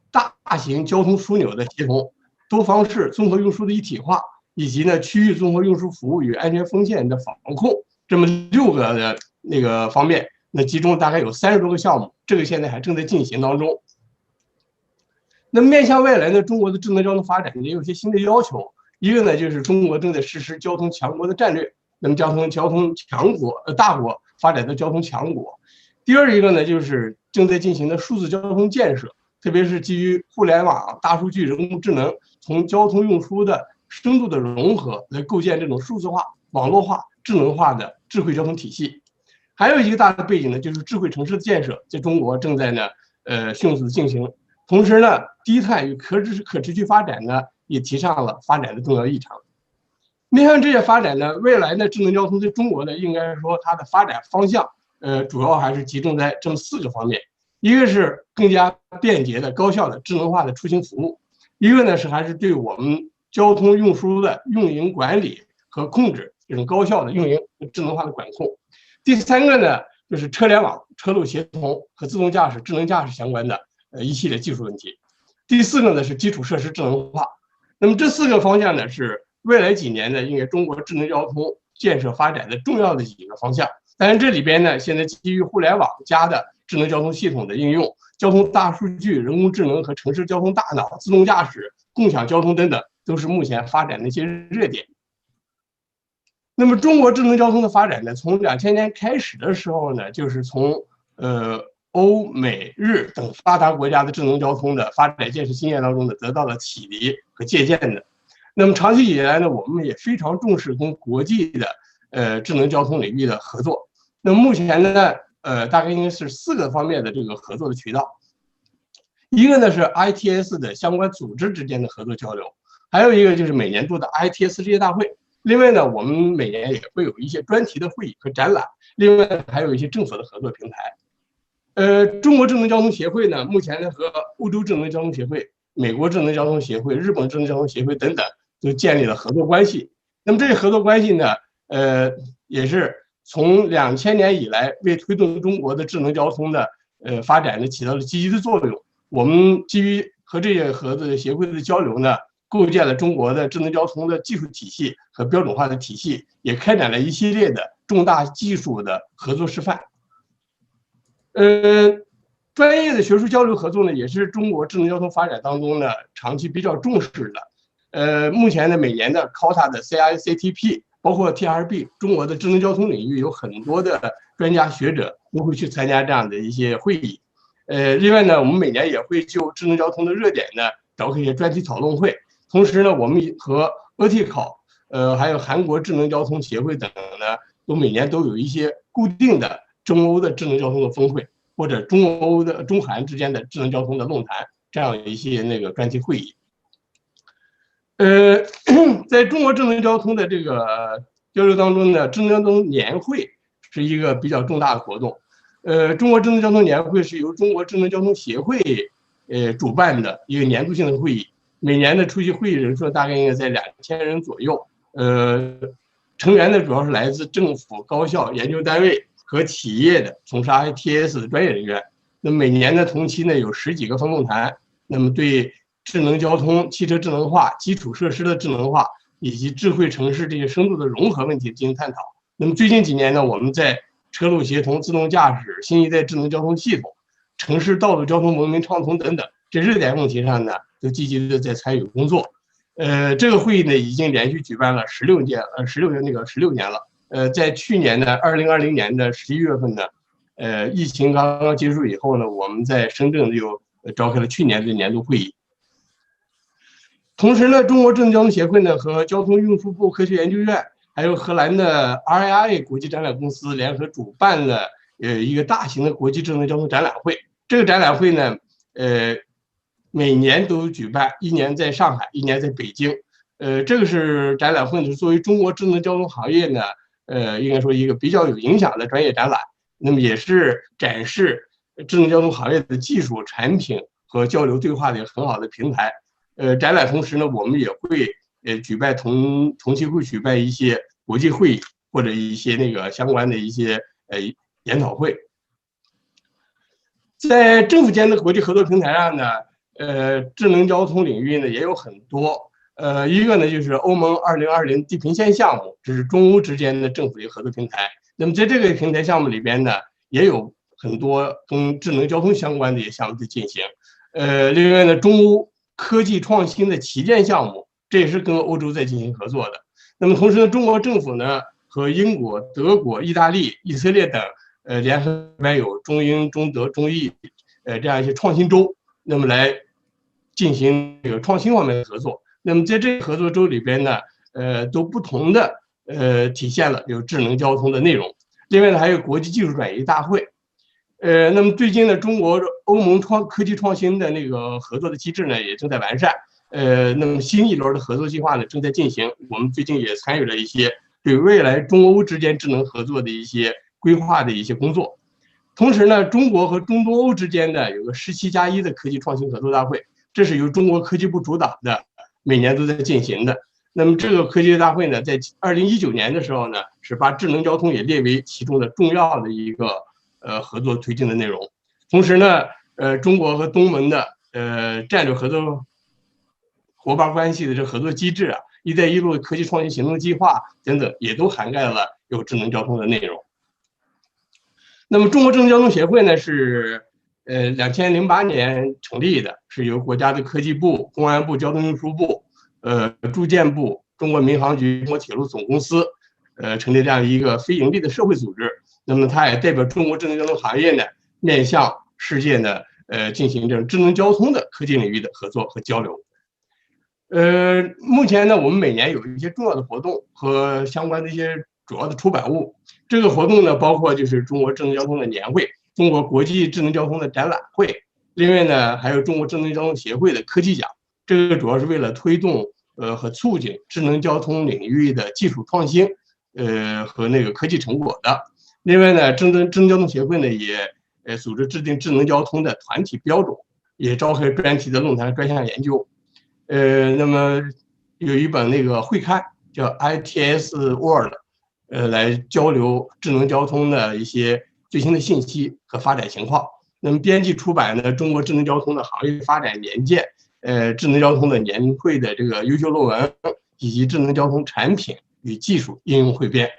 大型交通枢纽的协同、多方式综合运输的一体化，以及呢区域综合运输服务与安全风险的防控，这么6个的那个方面，那其中大概有30多个项目，这个现在还正在进行当中。那面向未来呢，中国的智能交通发展也有些新的要求。一个呢，就是中国正在实施交通强国的战略，那么交通强国大国发展到交通强国。第二一个呢，就是正在进行的数字交通建设，特别是基于互联网、大数据、人工智能，从交通运输的深度的融合来构建这种数字化、网络化、智能化的智慧交通体系。还有一个大的背景呢，就是智慧城市的建设，在中国正在呢迅速的进行。同时呢，低碳与可持续发展呢，也提上了发展的重要议程。面向这些发展呢，未来呢，智能交通在中国呢，应该说它的发展方向，主要还是集中在这么4个方面。一个是更加便捷的、高效的、智能化的出行服务；一个呢是还是对我们交通运输的运营管理和控制这种高效的运营智能化的管控；第3个呢就是车联网、车路协同和自动驾驶、智能驾驶相关的一系列技术问题；第4个呢是基础设施智能化。那么这4个方向呢是未来几年呢应该中国智能交通建设发展的重要的几个方向。当然这里边呢现在基于互联网加的智能交通系统的应用、交通大数据、人工智能和城市交通大脑、自动驾驶、共享交通等等，都是目前发展的一些热点。那么中国智能交通的发展呢，从2000年开始的时候呢，就是从欧美日等发达国家的智能交通的发展建设经验当中呢，得到了启迪和借鉴的。那么长期以来呢，我们也非常重视跟国际的智能交通领域的合作。那么目前呢，大概应该是4个方面的这个合作的渠道。一个呢是 ITS 的相关组织之间的合作交流，还有一个就是每年度的 ITS 世界大会。另外呢，我们每年也会有一些专题的会议和展览，另外还有一些政府的合作平台。中国智能交通协会呢，目前呢和欧洲智能交通协会、美国智能交通协会、日本智能交通协会等等都建立了合作关系。那么这些合作关系呢，也是从2000年以来为推动中国的智能交通的发展呢起到了积极的作用。我们基于和这些合作协会的交流呢，构建了中国的智能交通的技术体系和标准化的体系，也开展了一系列的重大技术的合作示范。专业的学术交流合作呢，也是中国智能交通发展当中呢长期比较重视的。目前呢，每年的 COTA 的 CICTP， 包括 TRB， 中国的智能交通领域有很多的专家学者都会去参加这样的一些会议。另外呢，我们每年也会就智能交通的热点呢召开一些专题讨论会。同时呢，我们和OTICO，还有韩国智能交通协会等呢，都每年都有一些固定的中欧的智能交通的峰会，或者中欧的中韩之间的智能交通的论坛，这样一些那个专题会议。在中国智能交通的这个交流当中呢，智能交通年会是一个比较重大的活动。中国智能交通年会是由中国智能交通协会主办的一个年度性的会议，每年的出席会议人数大概应该在2000人左右。成员呢主要是来自政府、高校、研究单位和企业的从事 ITS 的专业人员。那么每年的同期呢有10几个分论坛，那么对智能交通、汽车智能化、基础设施的智能化以及智慧城市这些深度的融合问题进行探讨。那么最近几年呢，我们在车路协同、自动驾驶、新一代智能交通系统、城市道路交通文明畅通等等这热点问题上呢，都积极的在参与工作。这个会议呢已经连续举办了16年了。在去年的2020年的11月份呢，疫情刚刚结束以后呢，我们在深圳又召开了去年的年度会议。同时呢，中国智能交通协会呢和交通运输部科学研究院，还有荷兰的 RIA 国际展览公司联合主办了一个大型的国际智能交通展览会。这个展览会呢，每年都举办，一年在上海，一年在北京。这个是展览会呢，作为中国智能交通行业呢，应该说一个比较有影响的专业展览。那么也是展示智能交通行业的技术、产品和交流对话的一个很好的平台。展览同时呢，我们也会举办同期会举办一些国际会议或者一些那个相关的一些研讨会。在政府间的国际合作平台上呢，智能交通领域呢也有很多。一个呢就是欧盟2020地平线项目，这是中欧之间的政府的合作平台。那么在这个平台项目里边呢，也有很多跟智能交通相关的一些项目在进行。另外呢，中欧科技创新的旗舰项目，这也是跟欧洲在进行合作的。那么同时呢，中国政府呢和英国、德国、意大利、以色列等联合办有中英、中德、中意这样一些创新周，那么来进行这个创新方面的合作。那么在这个合作周里边呢，都不同的体现了有智能交通的内容。另外呢，还有国际技术转移大会。那么最近呢，中国欧盟科技创新的那个合作的机制呢，也正在完善。那么新一轮的合作计划呢正在进行。我们最近也参与了一些对未来中欧之间智能合作的一些规划的一些工作。同时呢，中国和中东欧之间呢有个17+1的科技创新合作大会，这是由中国科技部主导的，每年都在进行的。那么这个科技大会呢，在2019年的时候呢，是把智能交通也列为其中的重要的一个合作推进的内容。同时呢，中国和东盟的战略合作伙伴关系的这合作机制啊，一带一路科技创新行动计划等等，也都涵盖了有智能交通的内容。那么中国智能交通协会呢是2008年成立的，是由国家的科技部、公安部、交通运输部、住建部、中国民航局、中国铁路总公司成立这样一个非盈利的社会组织。那么它也代表中国智能交通行业呢，面向世界呢进行这种智能交通的科技领域的合作和交流。目前呢，我们每年有一些重要的活动和相关的一些主要的出版物。这个活动呢，包括就是中国智能交通的年会、中国国际智能交通的展览会，另外呢，还有中国智能交通协会的科技奖。这个主要是为了推动和促进智能交通领域的技术创新，和那个科技成果的。另外呢，智能交通协会呢也组织制定智能交通的团体标准，也召开专题的论坛专项研究。那么有一本那个会刊叫 ITS World， 来交流智能交通的一些最新的信息和发展情况。那么编辑出版的《中国智能交通的行业发展年鉴》，智能交通的年会的这个优秀论文，以及智能交通产品与技术应用汇编。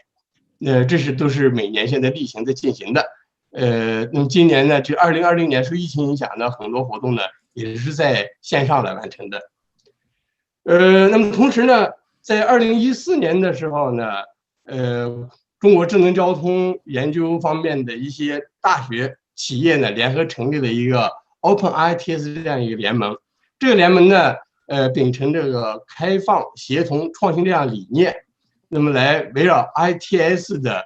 这都是每年现在例行的进行的。那么今年呢，这2020年受疫情影响呢，很多活动呢也是在线上来完成的。那么同时呢，在2014年的时候呢，中国智能交通研究方面的一些大学企业呢，联合成立了一个 Open ITS 这样一个联盟。这个联盟呢，秉承这个开放、协同、创新这样理念，那么来围绕 ITS 的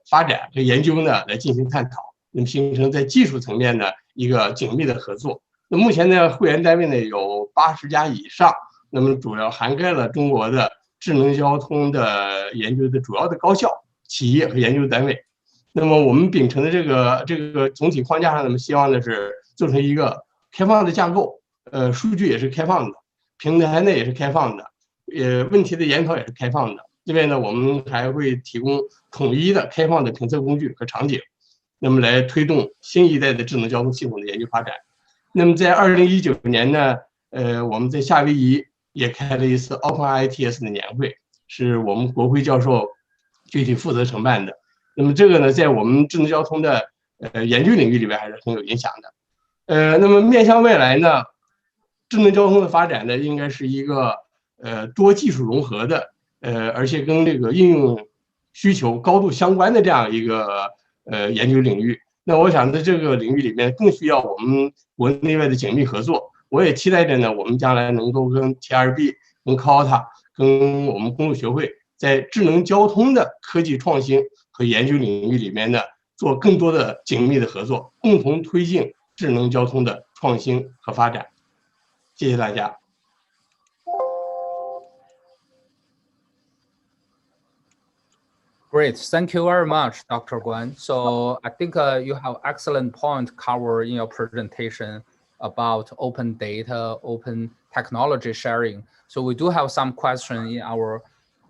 发展和研究呢来进行探讨，那么形成在技术层面的一个紧密的合作。那目前呢，会员单位呢有80家以上，那么主要涵盖了中国的智能交通的研究的主要的高校、企业和研究单位。那么我们秉承的这个总体框架上，我们希望的是做成一个开放的架构，数据也是开放的，平台呢也是开放的，问题的研讨也是开放的。另外呢，我们还会提供统一的开放的评测工具和场景，那么来推动新一代的智能交通系统的研究发展。那么在2019年呢，我们在夏威夷也开了一次 Open ITS 的年会，是我们国会教授具体负责承办的。那么这个呢，在我们智能交通的研究领域里边还是很有影响的。那么面向未来呢，智能交通的发展呢，应该是一个多技术融合的，而且跟这个应用需求高度相关的这样一个研究领域。那我想在这个领域里面更需要我们国内外的紧密合作。我也期待着呢，我们将来能够跟 TRB、跟 COTA、跟我们公路学会，在智能交通的科技创新和研究领域里面呢，做更多的紧密的合作，共同推进智能交通的创新和发展。谢谢大家。Great, thank you very much, Dr. Guan. So I think you have excellent point covered in your presentation about open data, open technology sharing. So we do have some questions in our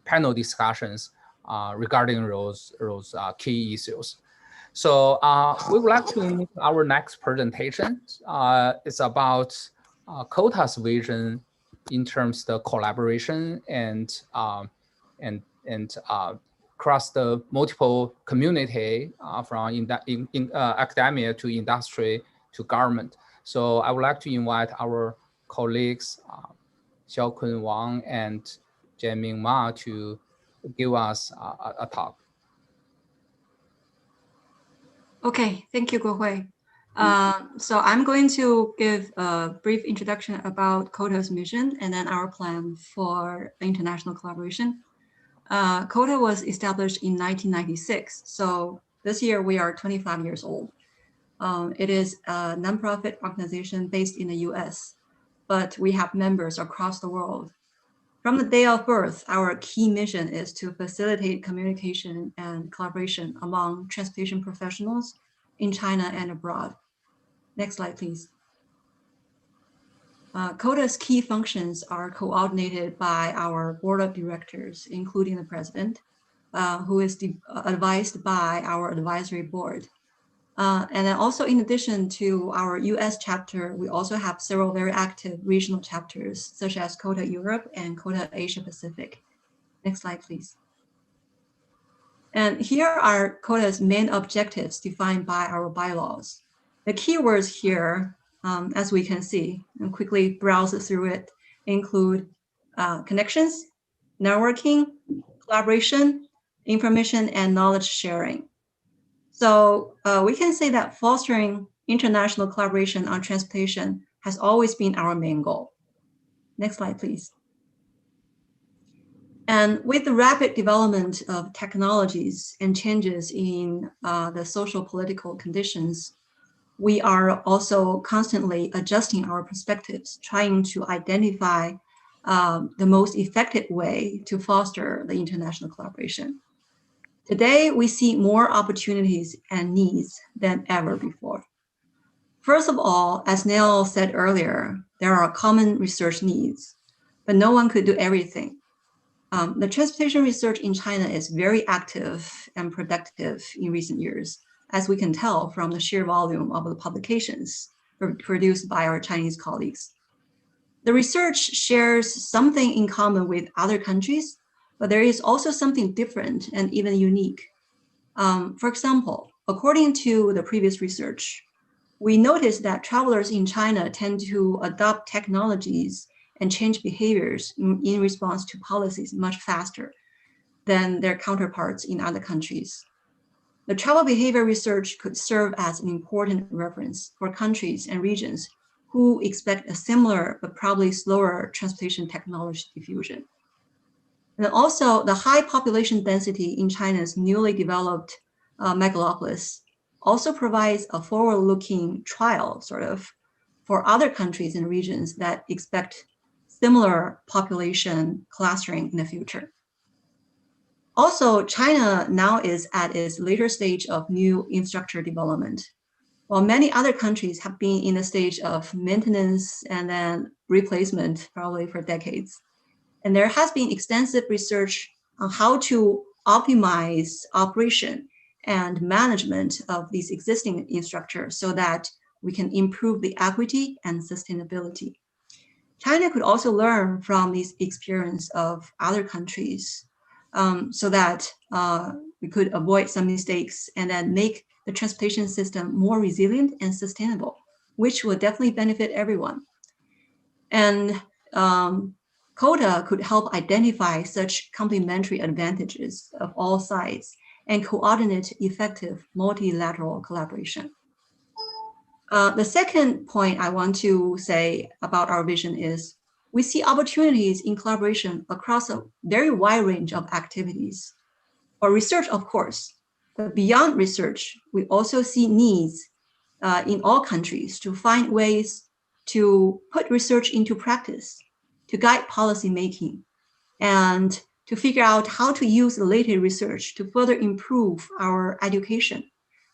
panel discussions regarding those key issues. So we would like to move to our next presentation. It's about COTA's vision in terms of the collaboration and across the multiple community from academia to industry to government. So I would like to invite our colleagues, Xiaokun Wang and Jianming Ma, to give us a talk. Okay, thank you, Guohui. So I'm going to give a brief introduction about COTA's mission and then our plan for international collaboration. COTA was established in 1996, so this year we are 25 years old. It is a nonprofit organization based in the US, but we have members across the world. From the day of birth, our key mission is to facilitate communication and collaboration among transportation professionals in China and abroad. Next slide, please. COTA's key functions are coordinated by our board of directors, including the president, who is advised by our advisory board. And then also, in addition to our US chapter, we also have several very active regional chapters, such as COTA Europe and COTA Asia Pacific. Next slide, please. And here are COTA's main objectives defined by our bylaws. The keywords here, as we can see, and quickly browse through it, include connections, networking, collaboration, information, and knowledge sharing. So we can say that fostering international collaboration on transportation has always been our main goal. Next slide, please. And with the rapid development of technologies and changes in the social political conditions, we are also constantly adjusting our perspectives, trying to identify the most effective way to foster the international collaboration. Today, we see more opportunities and needs than ever before. First of all, as Neil said earlier, there are common research needs, but no one could do everything. The transportation research in China is very active and productive in recent years, as we can tell from the sheer volume of the publications produced by our Chinese colleagues. The research shares something in common with other countries, but there is also something different and even unique. For example, according to the previous research, we noticed that travelers in China tend to adopt technologies and change behaviors in response to policies much faster than their counterparts in other countries. The travel behavior research could serve as an important reference for countries and regions who expect a similar but probably slower transportation technology diffusion. And also, the high population density in China's newly developed megalopolis also provides a forward-looking trial, sort of, for other countries and regions that expect similar population clustering in the future. Also, China now is at its later stage of new infrastructure development, while many other countries have been in the stage of maintenance and then replacement probably for decades. And there has been extensive research on how to optimize operation and management of these existing infrastructure so that we can improve the equity and sustainability. China could also learn from this experience of other countries so that we could avoid some mistakes and then make the transportation system more resilient and sustainable, which will definitely benefit everyone. And COTA could help identify such complementary advantages of all sides and coordinate effective multilateral collaboration. The second point I want to say about our vision is we see opportunities in collaboration across a very wide range of activities. For research, of course, but beyond research, we also see needs in all countries to find ways to put research into practice, to guide policy making, and to figure out how to use the latest research to further improve our education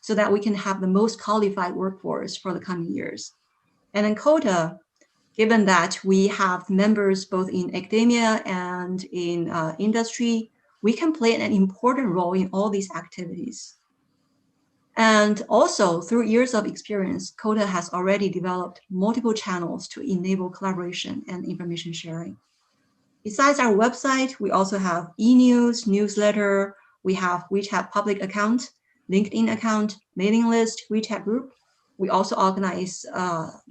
so that we can have the most qualified workforce for the coming years. And in COTA, given that we have members both in academia and in industry, we can play an important role in all these activities. And also, through years of experience, COTA has already developed multiple channels to enable collaboration and information sharing. Besides our website, we also have e-news, newsletter, we have WeChat public account, LinkedIn account, mailing list, WeChat group. We also organize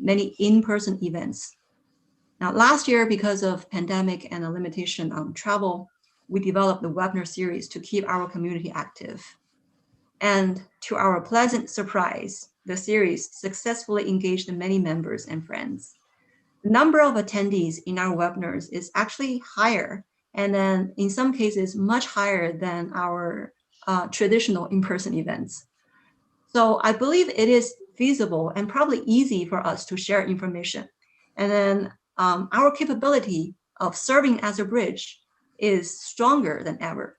many in-person events. Now, last year, because of pandemic and a limitation on travel, we developed the webinar series to keep our community active. And to our pleasant surprise, the series successfully engaged many members and friends. The number of attendees in our webinars is actually higher, and then in some cases, much higher than our traditional in-person events. So I believe it is feasible and probably easy for us to share information. And then our capability of serving as a bridge is stronger than ever.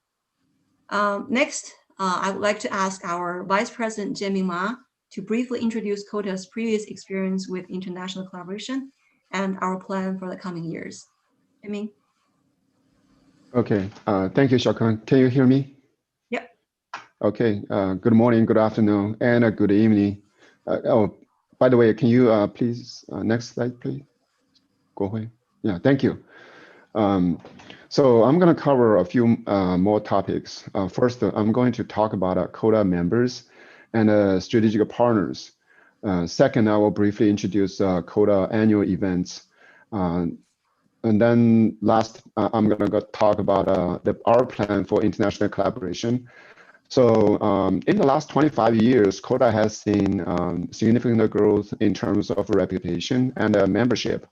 Next, I would like to ask our Vice President Jianming Ma to briefly introduce COTA's previous experience with international collaboration and our plan for the coming years. Jianming? Okay, thank you, Xiaokeng. Can you hear me? Yep. Okay, good morning, good afternoon, and good evening. Oh, by the way, can you please, next slide, please? Guohui. Yeah, thank you. So I'm going to cover a few more topics. First, I'm going to talk about COTA members and strategic partners. Second, I will briefly introduce COTA annual events. And then last, I'm going to talk about our plan for international collaboration. So in the last 25 years, COTA has seen significant growth in terms of reputation and membership.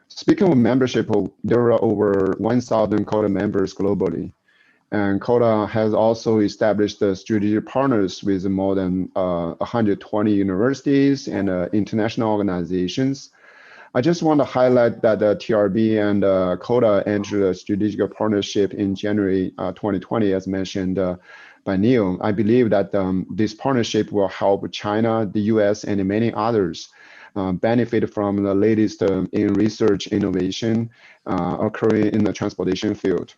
Speaking of membership, there are over 1,000 COTA members globally. And COTA has also established strategic partners with more than 120 universities and international organizations. I just want to highlight that TRB and COTA entered a strategic partnership in January 2020, as mentioned by Neil. I believe that this partnership will help China, the US, and many others benefit from the latest in research innovation occurring in the transportation field.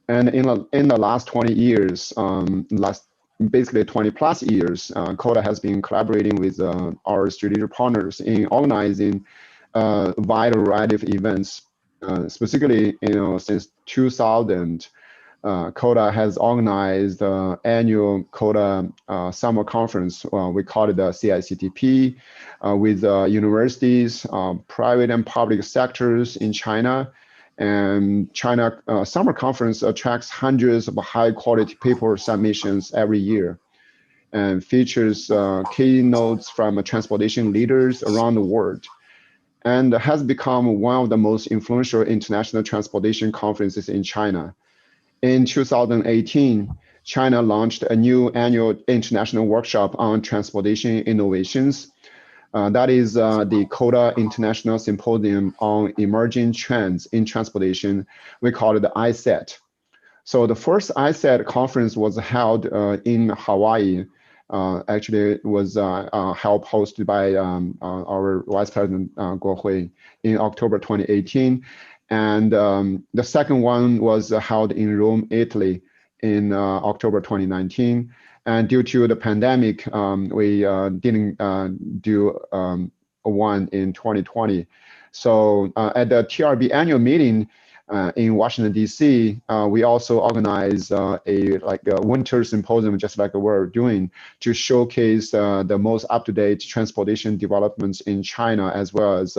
And in the last 20 years, basically 20 plus years, COTA has been collaborating with our strategic partners in organizing a wide variety of events. Specifically, since 2000, COTA has organized the annual COTA summer conference. We call it the CICTP, with universities, private and public sectors in China. And China Summer Conference attracts hundreds of high-quality paper submissions every year and features keynotes from transportation leaders around the world, and has become one of the most influential international transportation conferences in China. In 2018, China launched a new annual international workshop on transportation innovations. That is the COTA International Symposium on Emerging Trends in Transportation. We call it the ISET. So the first ISET conference was held in Hawaii. Actually, it was helped hosted by our Vice President Guohui in October 2018. And the second one was held in Rome, Italy in October 2019. And due to the pandemic, we didn't do one in 2020. So at the TRB annual meeting in Washington, D.C., we also organized a winter symposium, just like we're doing, to showcase the most up-to-date transportation developments in China, as well as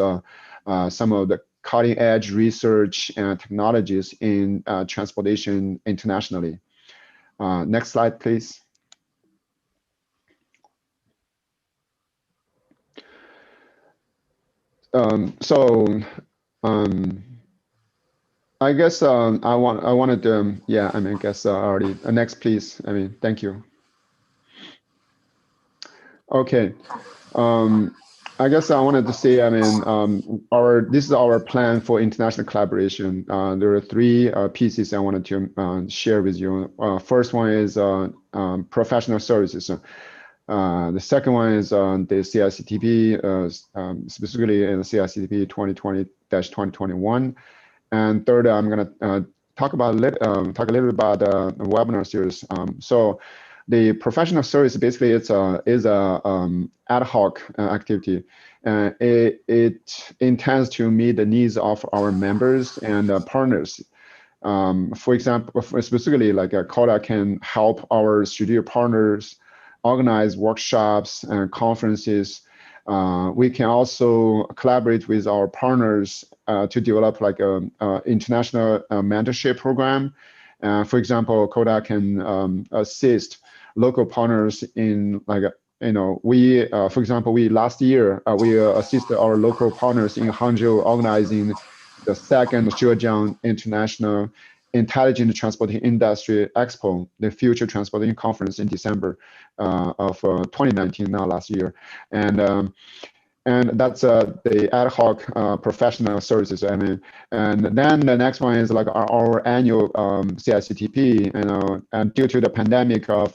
some of the cutting-edge research and technologies in transportation internationally. Next slide, please. I guess I wanted to, yeah, I mean, I guess already, next please, I mean, thank you. Okay, I guess I wanted to say, I mean, this is our plan for international collaboration. There are three pieces I wanted to share with you. First one is professional services. The second one is the CICTP, specifically in the CICTP 2020-2021. And third, I'm going to talk a little bit about the webinar series. So the professional service, basically, is a ad hoc activity. It intends to meet the needs of our members and partners. For example, specifically, like COTA can help our strategic partners organize workshops and conferences. We can also collaborate with our partners to develop like a international mentorship program. For example, COTA can assist local partners in like, for example, last year, we assisted our local partners in Hangzhou organizing the second Zhejiang International Intelligent Transporting Industry Expo, the Future Transporting Conference in December of 2019, now last year. And and that's the ad hoc professional services. I mean, and then the next one is like our annual CICTP. And due to the pandemic of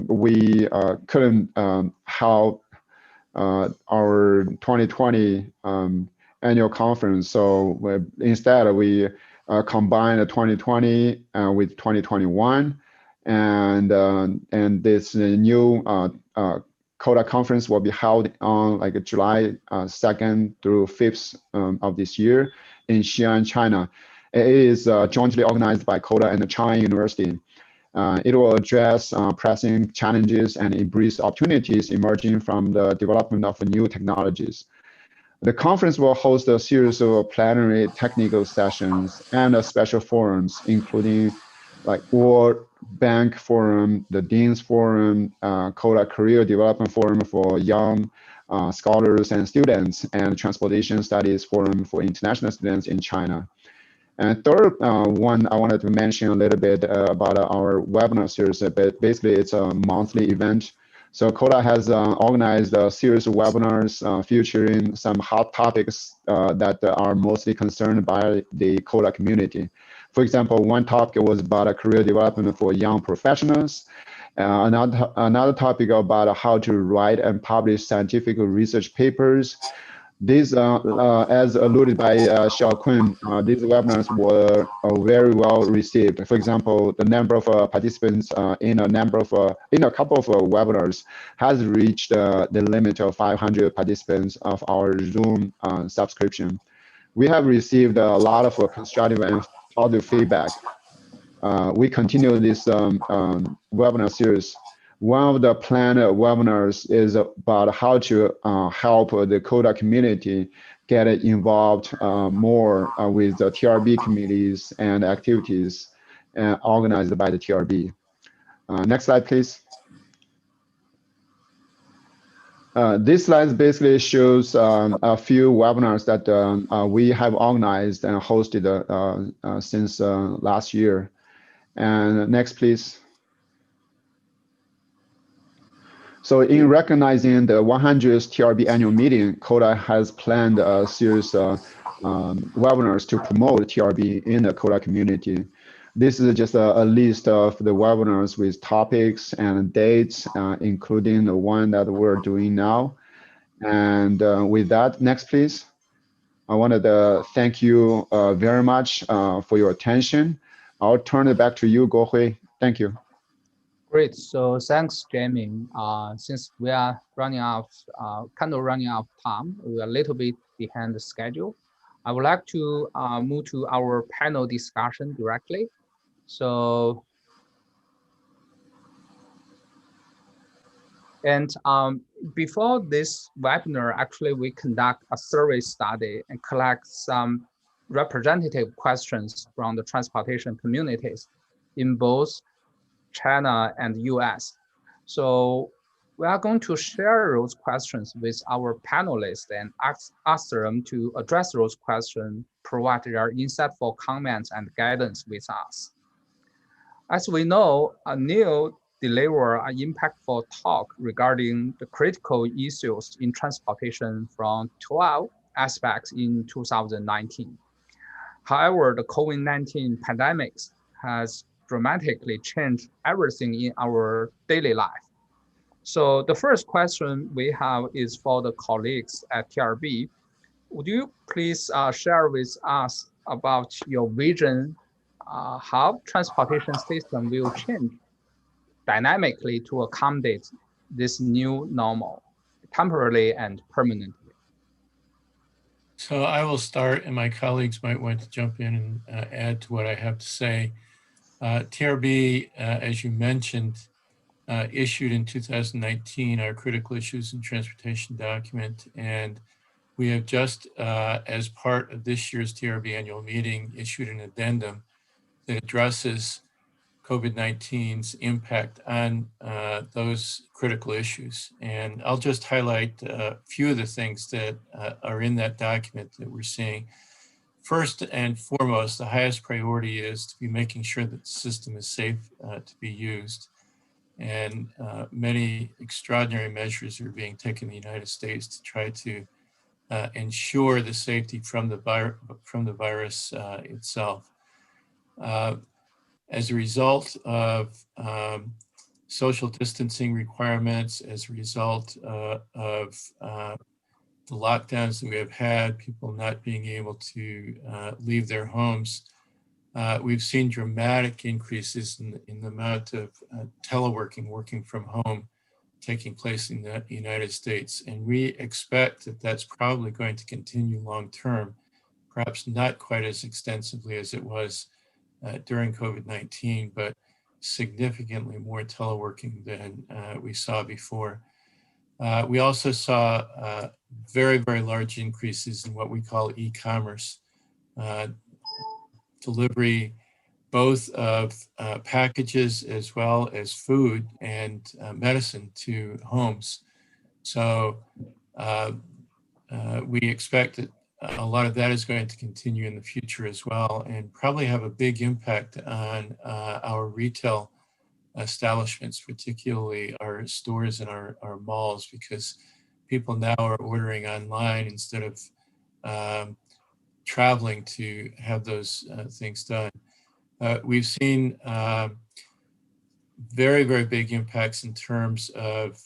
we couldn't hold our 2020 annual conference. So instead, we combined 2020 with 2021, and this new COTA conference will be held on like July 2nd through 5th of this year in Xi'an, China. It is jointly organized by COTA and the China University. It will address pressing challenges and embrace opportunities emerging from the development of new technologies. The conference will host a series of plenary technical sessions and special forums, including like World Bank Forum, the Dean's Forum, COTA Career Development Forum for young scholars and students, and Transportation Studies Forum for international students in China. And third one, I wanted to mention a little bit about our webinar series, but basically it's a monthly event. So COTA has organized a series of webinars featuring some hot topics that are mostly concerned by the COTA community. For example, one topic was about career development for young professionals. Another topic about how to write and publish scientific research papers. These, as alluded by Xiaokun, these webinars were very well received. For example, the number of participants in a couple of webinars has reached the limit of 500 participants of our Zoom subscription. We have received a lot of constructive and positive feedback. We continue this webinar series. One of the planned webinars is about how to help the COTA community get involved more with the TRB committees and activities organized by the TRB. Next slide, please. This slide basically shows a few webinars that we have organized and hosted since last year. And next, please. So in recognizing the 100th TRB annual meeting, COTA has planned a series of webinars to promote TRB in the COTA community. This is just a list of the webinars with topics and dates, including the one that we're doing now. And with that, next, please. I wanted to thank you very much for your attention. I'll turn it back to you, Guohui. Thank you. Great. So thanks, Jamie. Since we are running out of time, we are a little bit behind the schedule. I would like to move to our panel discussion directly. So, and before this webinar, actually, we conduct a survey study and collect some representative questions from the transportation communities in both China and US. So we are going to share those questions with our panelists and ask them to address those questions, provide their insightful comments and guidance with us. As we know, Neil delivered an impactful talk regarding the critical issues in transportation from 12 aspects in 2019. However, the COVID-19 pandemic has dramatically changed everything in our daily life. So the first question we have is for the colleagues at TRB. Would you please share with us about your vision, how transportation system will change dynamically to accommodate this new normal, temporarily and permanently? So I will start, and my colleagues might want to jump in and add to what I have to say. TRB, as you mentioned, issued in 2019 our Critical Issues in Transportation document, and we have just, as part of this year's TRB annual meeting, issued an addendum that addresses COVID-19's impact on those critical issues. And I'll just highlight a few of the things that are in that document that we're seeing. First and foremost, the highest priority is to be making sure that the system is safe to be used. and many extraordinary measures are being taken in the United States to try to ensure the safety from the virus itself. As a result of social distancing requirements, as a result of the lockdowns that we have had, people not being able to leave their homes, we've seen dramatic increases in the amount of teleworking, working from home, taking place in the United States. And we expect that that's probably going to continue long term, perhaps not quite as extensively as it was during COVID-19, but significantly more teleworking than we saw before. We also saw very, very large increases in what we call e-commerce, delivery, both of packages as well as food and medicine to homes. So we expect that a lot of that is going to continue in the future as well, and probably have a big impact on our retail establishments, particularly our stores and our malls, because people now are ordering online instead of traveling to have those things done. We've seen very, very big impacts in terms of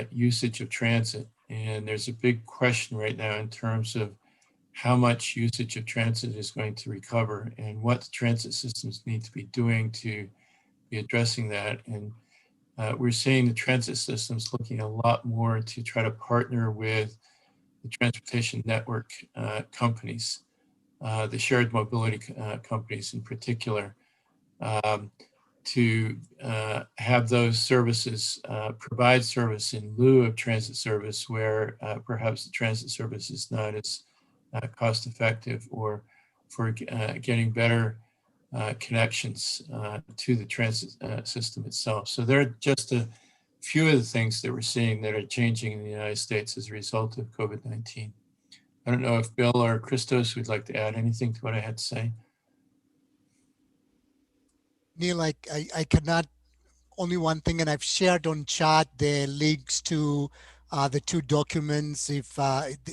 usage of transit. And there's a big question right now in terms of how much usage of transit is going to recover and what the transit systems need to be doing to be addressing that. And we're seeing the transit systems looking a lot more to try to partner with the transportation network companies, the shared mobility companies in particular, to have those services provide service in lieu of transit service where perhaps the transit service is not as cost effective, or for getting better connections to the transit system itself. So there are just a few of the things that we're seeing that are changing in the United States as a result of COVID-19. I don't know if Bill or Christos would like to add anything to what I had to say. Neil, I cannot, only one thing, and I've shared on chat the links to the two documents. If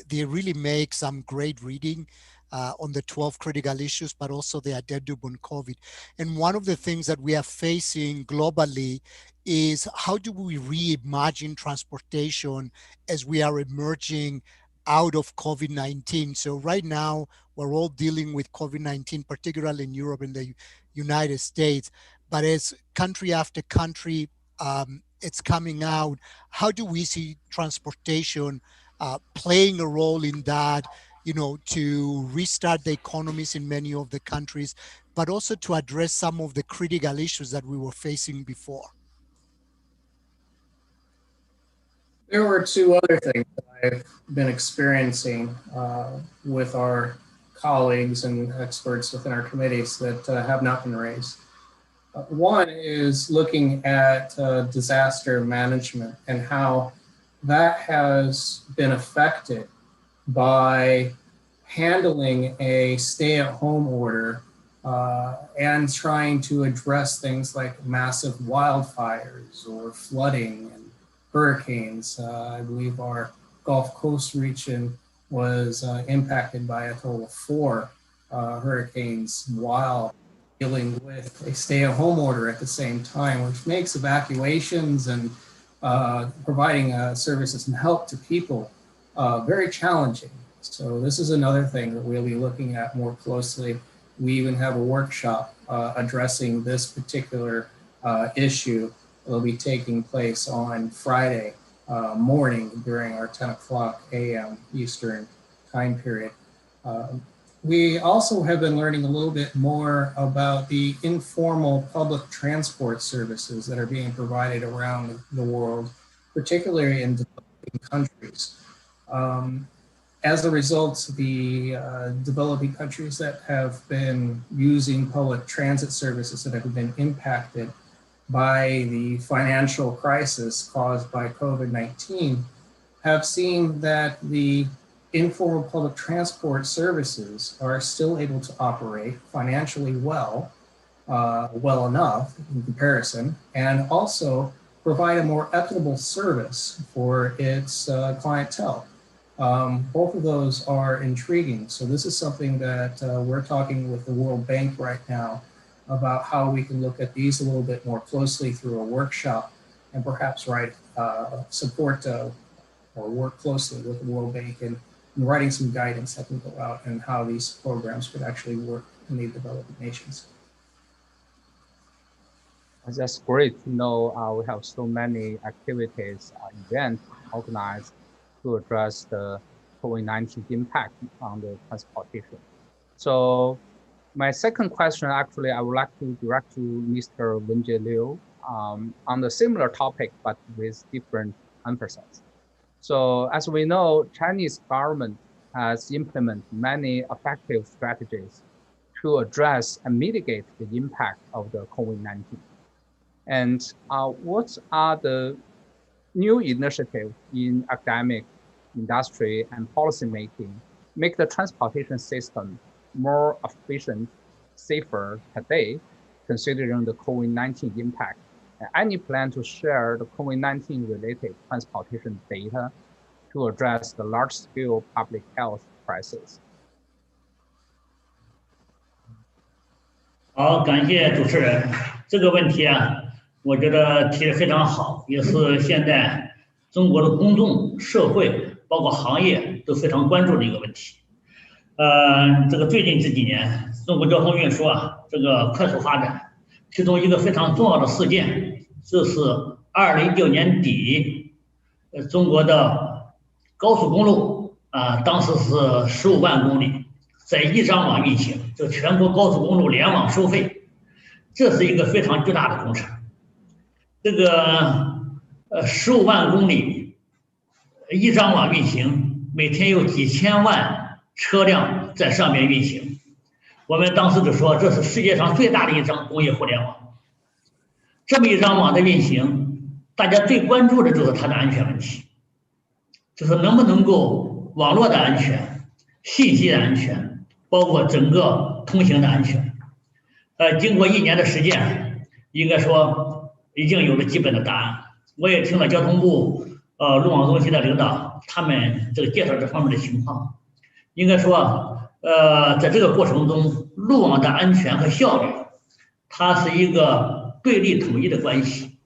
they really make some great reading on the 12 critical issues, but also the addendum on COVID. And one of the things that we are facing globally is how do we reimagine transportation as we are emerging out of COVID-19? So right now, we're all dealing with COVID-19, particularly in Europe and the United States. But as country after country, it's coming out, how do we see transportation playing a role in that, you know, to restart the economies in many of the countries, but also to address some of the critical issues that we were facing before? There were two other things that I've been experiencing with our colleagues and experts within our committees that have not been raised. One is looking at disaster management and how that has been affected by handling a stay-at-home order and trying to address things like massive wildfires or flooding and hurricanes. I believe our Gulf Coast region was impacted by a total of 4 hurricanes while dealing with a stay-at-home order at the same time, which makes evacuations and providing services and help to people very challenging. So this is another thing that we'll be looking at more closely. We even have a workshop addressing this particular issue. It'll be taking place on Friday morning during our 10 o'clock a.m. Eastern time period. We also have been learning a little bit more about the informal public transport services that are being provided around the world, particularly in developing countries. As a result, the developing countries that have been using public transit services that have been impacted by the financial crisis caused by COVID-19 have seen that the informal public transport services are still able to operate financially well enough in comparison, and also provide a more equitable service for its clientele. Both of those are intriguing. So this is something that we're talking with the World Bank right now about how we can look at these a little bit more closely through a workshop and perhaps support or work closely with the World Bank in writing some guidance that can go out and how these programs could actually work in the developing nations. That's great to know we have so many activities, events organized to address the COVID-19 impact on the transportation. So my second question, actually, I would like to direct to Mr. Wenjie Liu on the similar topic, but with different emphasis. So as we know, Chinese government has implemented many effective strategies to address and mitigate the impact of the COVID-19. And what are the new initiatives in academic, industry, and policymaking make the transportation system more efficient, safer today, considering the COVID-19 impact? And any plan to share the COVID-19 related transportation data to address the large-scale public health crisis? 好，感谢主持人。这个问题啊，我觉得提得非常好，也是现在中国的公众、社会，包括行业都非常关注的一个问题。这个最近这几年，中国交通运输啊，这个快速发展，其中一个非常重要的事件，就是2019年底，中国的高速公路啊，当时是15万公里，在一张网运行，就全国高速公路联网收费，这是一个非常巨大的工程。这个15万公里一张网运行，每天有几千万车辆在上面运行。我们当时就说，这是世界上最大的一张工业互联网。这么一张网的运行，大家最关注的就是它的安全问题，就是能不能够网络的安全、信息的安全，包括整个通行的安全。经过1年的实践，应该说已经有了基本的答案。我也听了交通部路网中心的领导他们这个介绍这方面的情况。应该说在这个过程中，路网的安全和效率，它是一个对立统一的关系。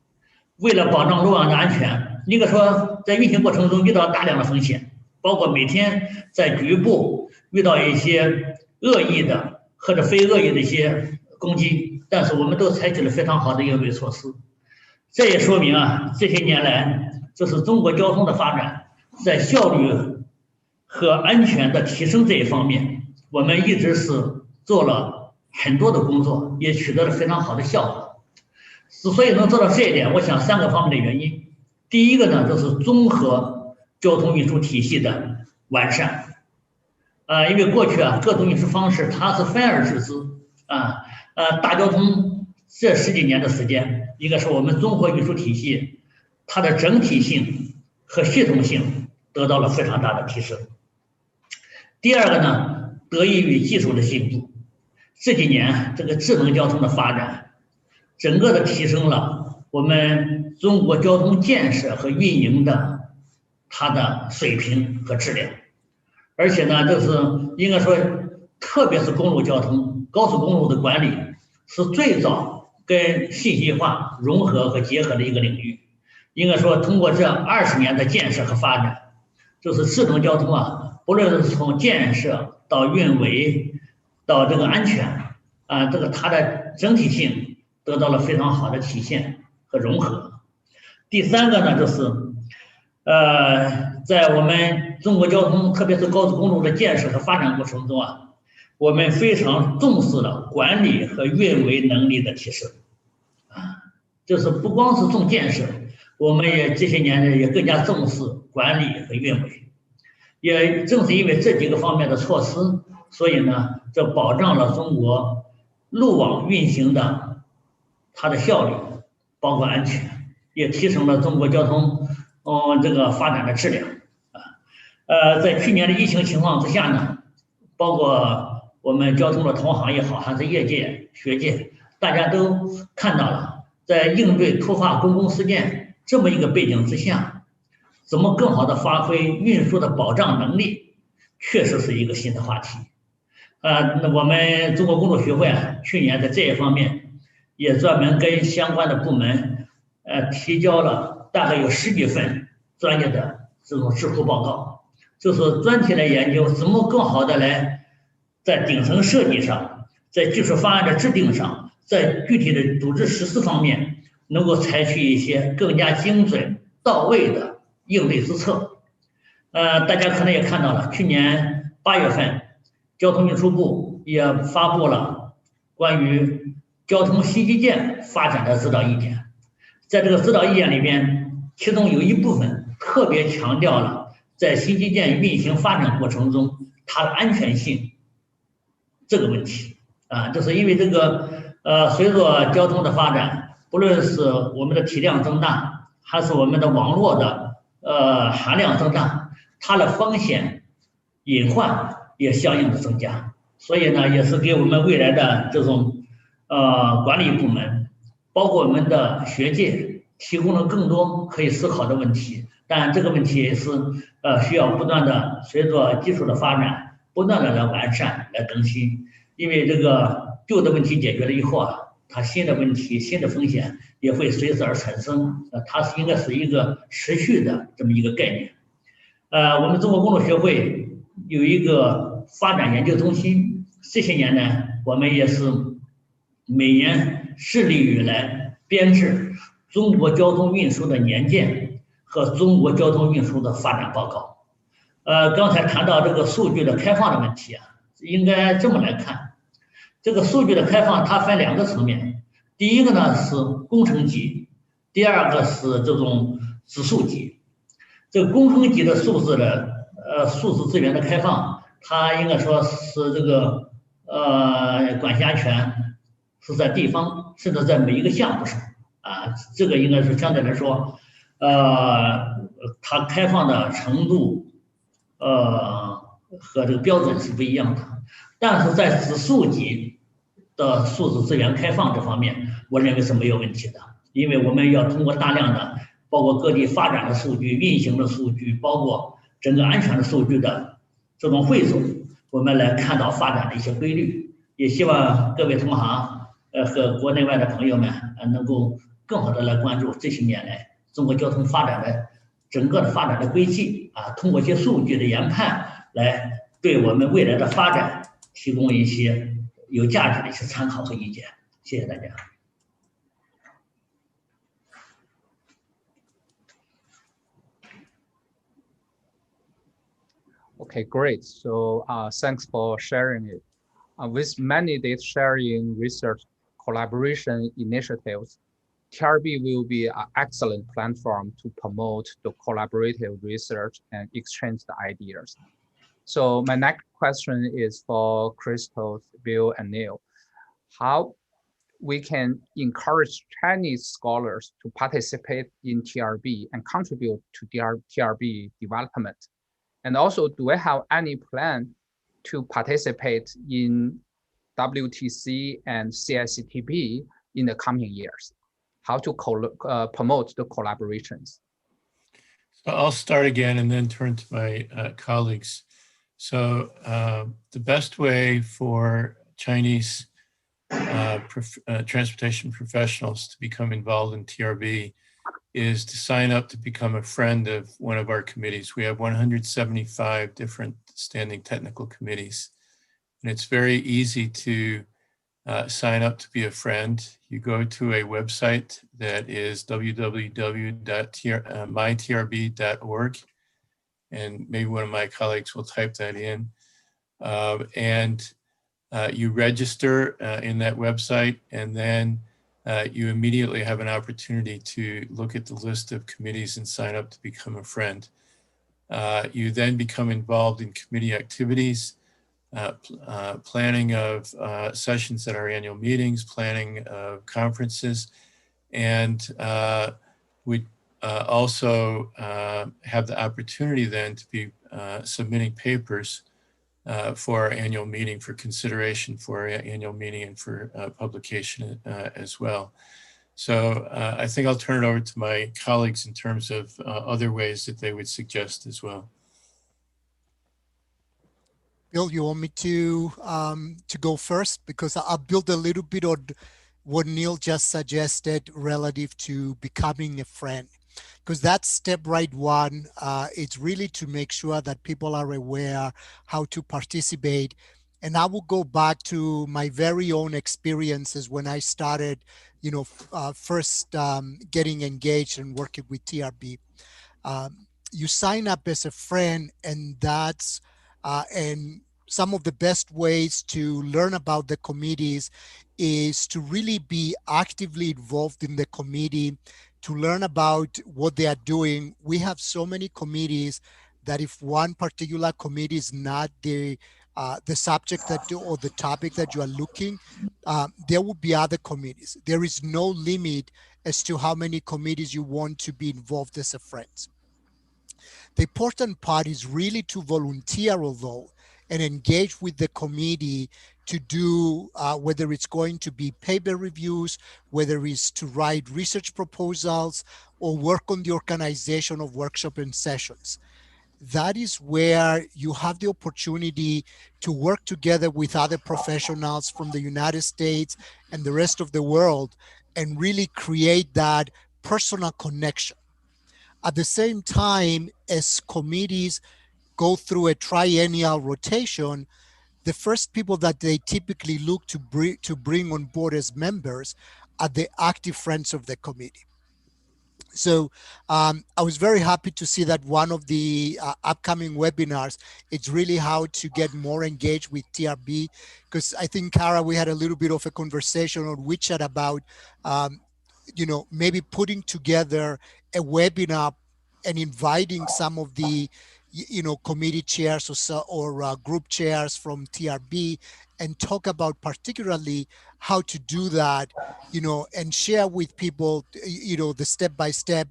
为了保障路网的安全，应该说在运行过程中遇到大量的风险，包括每天在局部遇到一些恶意的或者非恶意的一些攻击，但是我们都采取了非常好的应对措施。这也说明啊，这些年来，这是中国交通的发展，在效率和安全的提升这一方面，我们一直是做了很多的工作，也取得了非常好的效果。之所以能做到这一点，我想3个方面的原因。第一个呢，就是综合交通运输体系的完善。因为过去啊，各种运输方式它是分而治之啊。大交通这10几年的时间，应该说我们综合运输体系它的整体性和系统性得到了非常大的提升。第二个呢，得益于技术的进步，这几年这个智能交通的发展，整个的提升了我们中国交通建设和运营的它的水平和质量。而且呢，这是应该说，特别是公路交通、高速公路的管理，是最早跟信息化融合和结合的一个领域。应该说，通过这20年的建设和发展，就是智能交通啊，不论是从建设到运维到这个安全啊，这个它的整体性得到了非常好的体现和融合。第3个呢，就是在我们中国交通，特别是高速公路的建设和发展过程中啊，我们非常重视了管理和运维能力的提升就是不光是重建设，我们也这些年也更加重视管理和运维。也正是因为这几个方面的措施，所以呢，这保障了中国路网运行的它的效率，包括安全，也提升了中国交通这个发展的质量在去年的疫情情况之下呢，包括我们交通的同行也好，还是业界、学界，大家都看到了，在应对突发公共事件这么一个背景之下，怎么更好的发挥运输的保障能力，确实是一个新的话题。那我们中国公路学会啊，去年在这一方面也专门跟相关的部门提交了大概有10几份专业的这种智库报告，就是专题来研究怎么更好的来在顶层设计上，在技术方案的制定上，在具体的组织实施方面，能够采取一些更加精准到位的应对之策。大家可能也看到了，去年8月份，交通运输部也发布了关于交通新基建发展的指导意见。在这个指导意见里边，其中有一部分特别强调了在新基建运行发展过程中它的安全性这个问题就是因为这个随着交通的发展，不论是我们的体量增大，还是我们的网络的含量增大，它的风险隐患也相应的增加，所以呢，也是给我们未来的这种管理部门，包括我们的学界，提供了更多可以思考的问题。但这个问题是需要不断的随着技术的发展，不断的来完善、来更新。因为这个旧的问题解决了以后啊，它新的问题、新的风险也会随之而产生。它应该是一个持续的这么一个概念。我们中国公路学会有一个发展研究中心，这些年呢，我们也是每年致力于来编制中国交通运输的年鉴和中国交通运输的发展报告。刚才谈到这个数据的开放的问题啊，应该这么来看，这个数据的开放它分2个层面，第一个呢是工程级，第二个是这种指数级。这个工程级的数字资源的开放，它应该说是这个管辖权是在地方，甚至在每一个项目上这个应该是相对来说，它开放的程度和这个标准是不一样的。但是在指数级的数字资源开放这方面，我认为是没有问题的，因为我们要通过大量的包括各地发展的数据、运行的数据，包括整个安全的数据的这种汇总，我们来看到发展的一些规律。也希望各位同行和国内外的朋友们能够更好的来关注这些年来中国交通发展的整个的发展的轨迹通过一些数据的研判，来对我们未来的发展提供一些有价值的一些参考和意见。谢谢大家。Okay, great. So thanks for sharing it. With many data sharing, research, collaboration initiatives, TRB will be an excellent platform to promote the collaborative research and exchange the ideas. So my next question is for Christos, Bill, and Neil. How we can encourage Chinese scholars to participate in TRB and contribute to TRB development? And also, do we have any plan to participate in WTC and CICTB in the coming years? How to promote the collaborations? So I'll start again and then turn to my colleagues. So the best way for Chinese transportation professionals to become involved in TRB is to sign up to become a friend of one of our committees. We have 175 different standing technical committees, and it's very easy to sign up to be a friend. You go to a website that is www.mytrb.org, and maybe one of my colleagues will type that in. You register in that website, and then you immediately have an opportunity to look at the list of committees and sign up to become a friend. You then become involved in committee activities, planning of sessions at our annual meetings, planning of conferences, and we also have the opportunity then to be submitting papers for our annual meeting, for consideration for our annual meeting and for publication as well. So I think I'll turn it over to my colleagues in terms of other ways that they would suggest as well. Bill, you want me to go first? Because I'll build a little bit on what Neil just suggested relative to becoming a friend. Because that's step right one. It's really to make sure that people are aware how to participate. And I will go back to my very own experiences when I started, first getting engaged and working with TRB. You sign up as a friend, and that's and some of the best ways to learn about the committees is to really be actively involved in the committee, to learn about what they are doing. We have so many committees that if one particular committee is not the subject or the topic that you are looking, there will be other committees. There is no limit as to how many committees you want to be involved as a friend. The important part is really to volunteer, although, and engage with the committee to do, whether it's going to be paper reviews, whether it's to write research proposals, or work on the organization of workshops and sessions. That is where you have the opportunity to work together with other professionals from the United States and the rest of the world and really create that personal connection. At the same time, as committees go through a triennial rotation, the first people that they typically look to bring on board as members are the active friends of the committee. So I was very happy to see that one of the upcoming webinars, it's really how to get more engaged with TRB, because I think, Kara, we had a little bit of a conversation on WeChat about, maybe putting together a webinar and inviting some of the, committee chairs or group chairs from TRB and talk about particularly how to do that, and share with people, the step-by-step,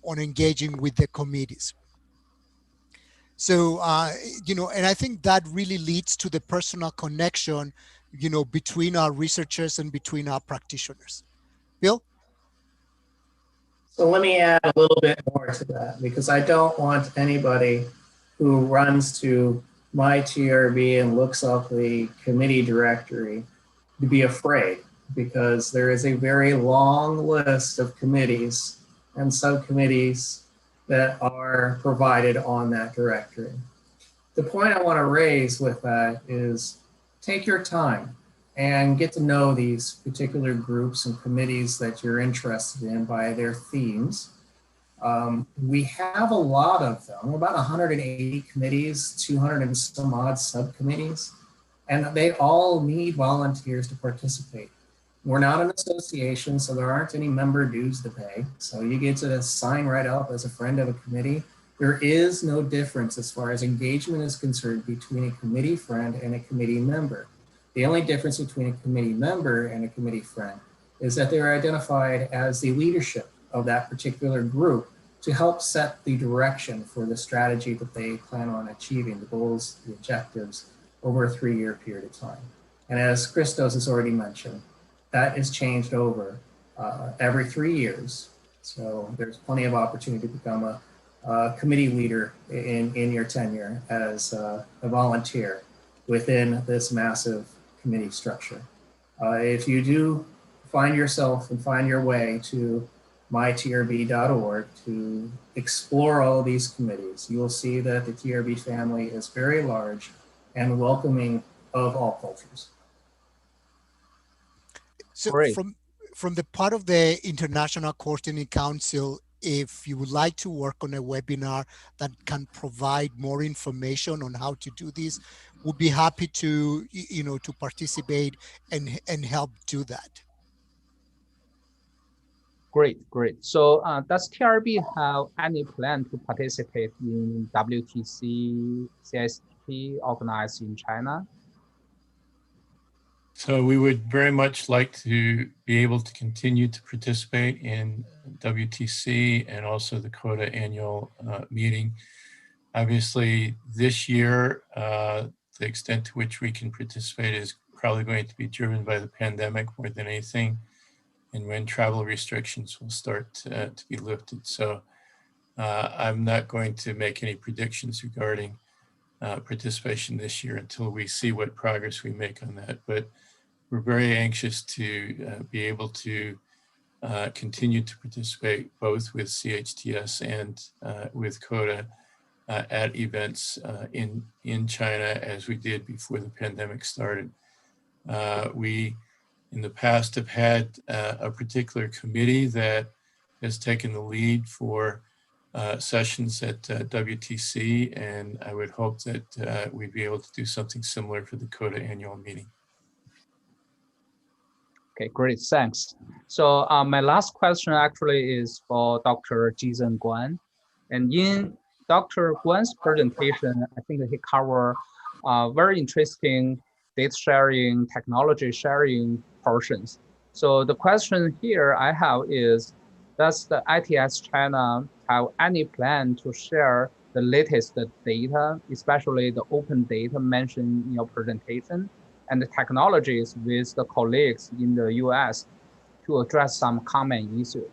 on engaging with the committees. So, and I think that really leads to the personal connection, between our researchers and between our practitioners. Bill? So let me add a little bit more to that, because I don't want anybody who runs to my TRB and looks up the committee directory to be afraid, because there is a very long list of committees and subcommittees that are provided on that directory. The point I want to raise with that is take your time and get to know these particular groups and committees that you're interested in by their themes. We have a lot of them, about 180 committees, 200 and some odd subcommittees, and they all need volunteers to participate. We're not an association, so there aren't any member dues to pay. So you get to sign right up as a friend of a committee. There is no difference as far as engagement is concerned between a committee friend and a committee member. The only difference between a committee member and a committee friend is that they're identified as the leadership of that particular group to help set the direction for the strategy that they plan on achieving, the goals, the objectives over a 3-year period of time. And as Christos has already mentioned, that is changed over every 3 years. So there's plenty of opportunity to become a committee leader in your tenure as a volunteer within this massive committee structure. If you do find yourself and find your way to mytrb.org to explore all of these committees, you will see that the TRB family is very large and welcoming of all cultures. So Great. from the part of the International Coordinating Council, if you would like to work on a webinar that can provide more information on how to do this, we'll be happy to, to participate and help do that. Great. So does TRB have any plan to participate in WTC, CST organized in China? So we would very much like to be able to continue to participate in WTC and also the COTA annual meeting. Obviously, this year, the extent to which we can participate is probably going to be driven by the pandemic more than anything. and when travel restrictions will start to be lifted. So I'm not going to make any predictions regarding participation this year until we see what progress we make on that. But we're very anxious to be able to continue to participate both with CHTS and with COTA at events in China as we did before the pandemic started. We, in the past, have had a particular committee that has taken the lead for sessions at WTC, and I would hope that we'd be able to do something similar for the COTA annual meeting. Okay, great, thanks. So my last question actually is for Dr. Jizhen Guan. And in Dr. Guan's presentation, I think he covered very interesting data sharing, technology sharing portions. So the question here I have is, does the ITS China have any plan to share the latest data, especially the open data mentioned in your presentation, and the technologies with the colleagues in the US to address some common issues?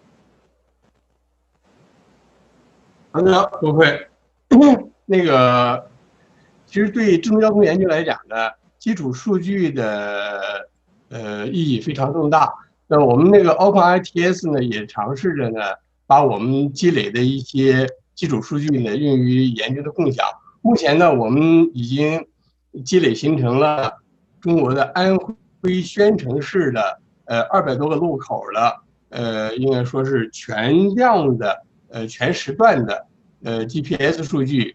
好的，不会。那个，其实对智能交通研究来讲呢，基础数据的意义非常重大。那我们那个 OpenITS 呢，也尝试着呢，把我们积累的一些基础数据呢，用于研究的共享。目前呢，我们已经积累形成了中国的安徽宣城市的200多个路口的应该说是全量的全时段的GPS 数据，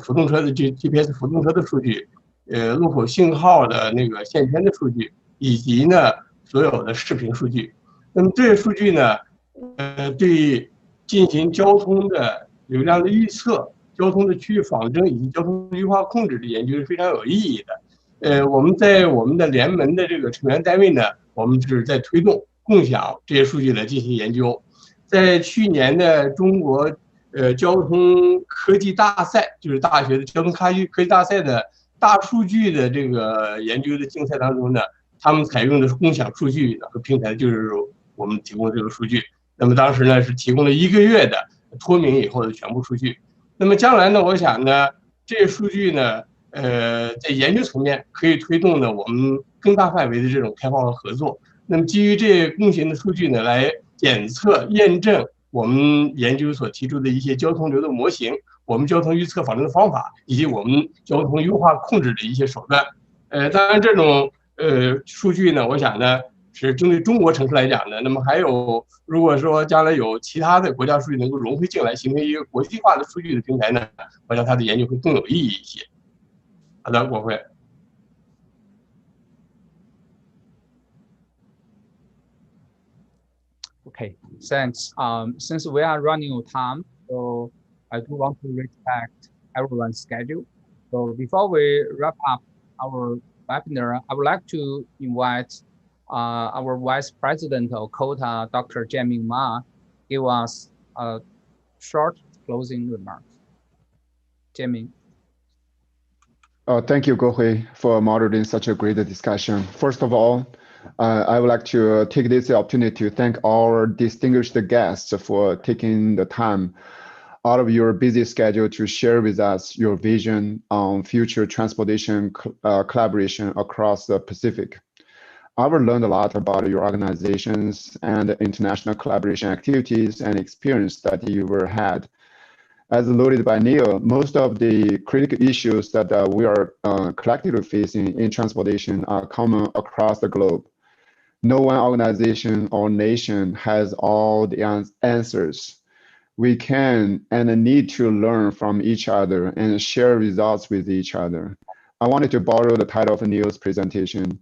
浮动车的 GPS 浮动车的数据，路口信号的那个线圈的数据，以及呢所有的视频数据。那么这些数据呢，对进行交通的流量的预测、交通的区域仿真以及交通优化控制的研究是非常有意义的。我们在我们的联盟的这个成员单位呢，我们是在推动共享这些数据来进行研究。在去年的中国交通科技大赛，就是大学的交通科技大赛的大数据的这个研究的竞赛当中呢，他们采用的是共享数据和平台，就是我们提供的这个数据。那么当时呢是提供了1个月的脱敏以后的全部数据。那么将来呢，我想呢，这些数据呢，在研究层面可以推动呢我们更大范围的这种开放和合作。那么基于这些共性的数据呢，来检测验证我们研究所提出的一些交通流的模型，我们交通预测仿真的方法，以及我们交通优化控制的一些手段。当然这种数据呢，我想呢是针对中国城市来讲的。那么还有，如果说将来有其他的国家数据能够融汇进来，形成一个国际化的数据的平台呢，我想它的研究会更有意义一些。好的，国会。Okay, thanks. Since we are running out of time, so I do want to respect everyone's schedule. So before we wrap up our webinar, I would like to invite our Vice President of COTA, Dr. Jianming Ma, give us a short closing remarks. Jianming. Thank you, Guohui, for moderating such a great discussion. First of all, I would like to take this opportunity to thank our distinguished guests for taking the time out of your busy schedule to share with us your vision on future transportation collaboration across the Pacific. I've learned a lot about your organizations and international collaboration activities and experience that you've had. As noted by Neil, most of the critical issues that we are collectively facing in transportation are common across the globe. No one organization or nation has all the answers. We can and need to learn from each other and share results with each other. I wanted to borrow the title of Neil's presentation.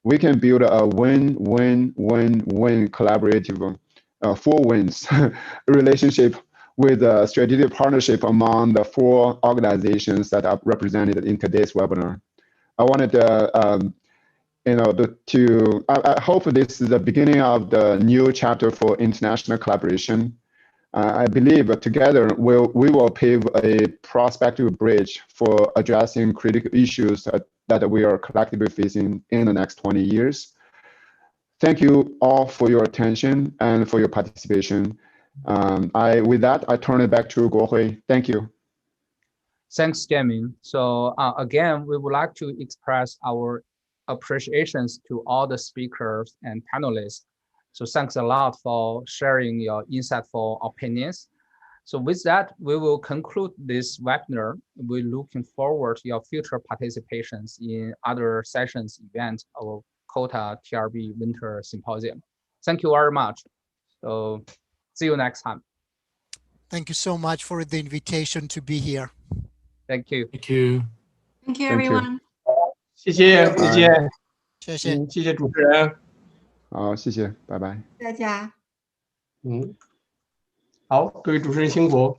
We can build a win-win-win-win collaborative, 4 wins relationship with a strategic partnership among the 4 organizations that are represented in today's webinar. I wanted I hope this is the beginning of the new chapter for international collaboration. I believe together we will pave a prospective bridge for addressing critical issues that we are collectively facing in the next 20 years. thank you all for your attention and for your participation. With that, I turn it back to Guohui. Thank you. Thanks, Jianming. So again, we would like to express our appreciations to all the speakers and panelists. So thanks a lot for sharing your insightful opinions. So with that, we will conclude this webinar. We're looking forward to your future participations in other sessions, events of COTA TRB Winter Symposium. Thank you very much. So see you next time. Thank you so much for the invitation to be here. Thank you. Thank you. Thank you, Thank you. everyone. 谢谢，再见。谢谢。谢谢主持人。好，谢谢，拜拜。大家。好，各位主持人辛苦。